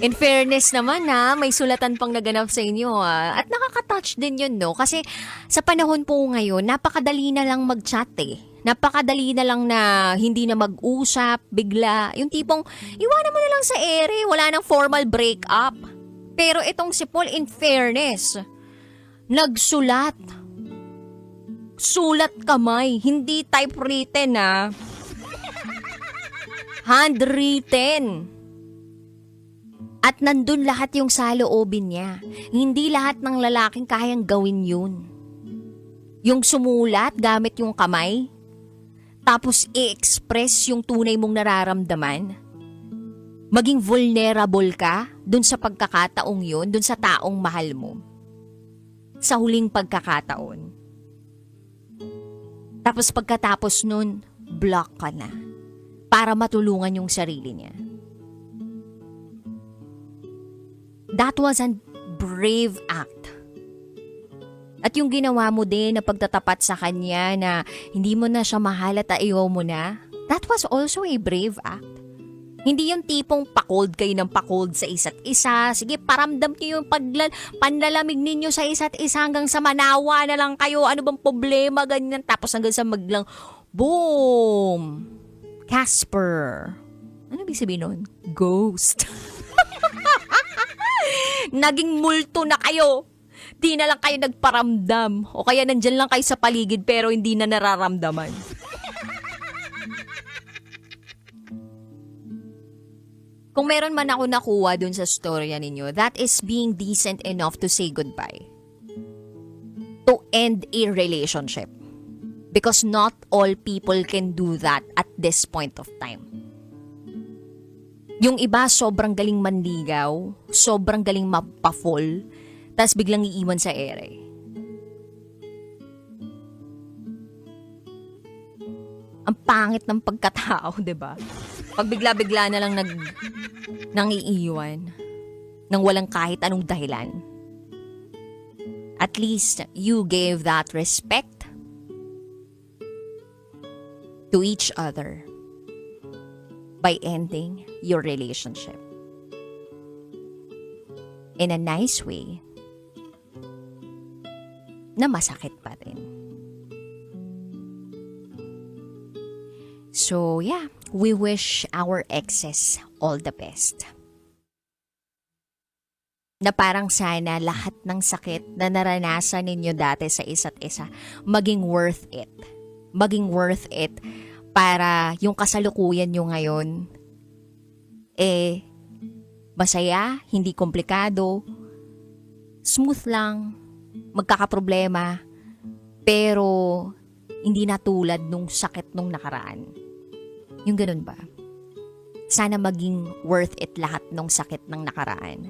In fairness naman may sulatan pang naganap sa inyo At nakaka-touch din yun, no? Kasi sa panahon po ngayon, napakadali na lang mag-chat Napakadali na lang na hindi na mag-usap, bigla. Yung tipong, iwanan mo na lang sa ere, wala nang formal breakup. Pero itong si Paul, in fairness, nagsulat. Sulat kamay, hindi typewritten Handwritten. At nandun lahat yung saloobin niya. Hindi lahat ng lalaking kayang gawin yun. Yung sumulat gamit yung kamay, tapos i-express yung tunay mong nararamdaman. Maging vulnerable ka dun sa pagkakataong yun, dun sa taong mahal mo. Sa huling pagkakataon. Tapos pagkatapos nun, block ka na. Para matulungan yung sarili niya. That was a brave act. At yung ginawa mo din na pagtatapat sa kanya na hindi mo na siya mahal at ayaw mo na, that was also a brave act. Hindi yung tipong pakold kayo ng pakold sa isa't isa. Sige, paramdam niyo yung panlalamig ninyo sa isa't isa hanggang sa manawa na lang kayo. Ano bang problema, ganyan. Tapos hanggang sa maglang, boom! Casper. Ano ibig sabihin nun? Ghost. Naging multo na kayo. Di na lang kayo nagparamdam. O kaya nandyan lang kayo sa paligid pero hindi na nararamdaman. Kung meron man ako nakuha dun sa storya ninyo, that is being decent enough to say goodbye. To end a relationship. Because not all people can do that at this point of time. Yung iba sobrang galing manligaw, sobrang galing mapafall, tas biglang iiwan sa ere. Ang pangit ng pagkatao, 'di ba? Pag bigla-bigla na lang nang iiwan nang walang kahit anong dahilan. At least you gave that respect to each other by ending your relationship in a nice way na masakit pa rin. So yeah, we wish our exes all the best. Na parang sana lahat ng sakit na naranasan ninyo dati sa isa't isa maging worth it. Maging worth it para yung kasalukuyan nyo ngayon masaya, hindi komplikado, smooth lang, magkakaproblema, pero hindi na tulad nung sakit nung nakaraan. Yung ganun ba? Sana maging worth it lahat nung sakit ng nakaraan.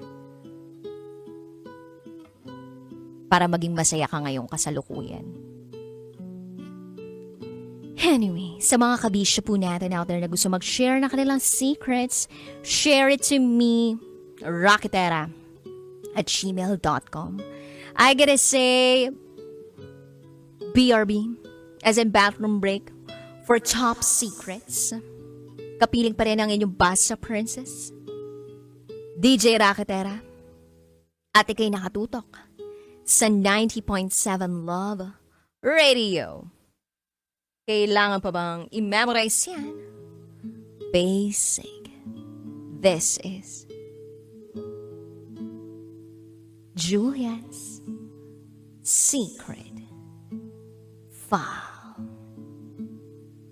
Para maging masaya ka ngayong kasalukuyan. Anyway, sa mga kabisyo po natin out there na gusto mag-share na kanilang secrets, share it to me, rocketera@gmail.com. I gotta say, BRB, as in bathroom break, for top secrets. Kapiling pa rin ang inyong basa princess, DJ Rocketera, at ikay nakatutok sa 90.7 Love Radio. Kailangan pa bang i-memorize yan? Basic. This is Julia's Secret 5.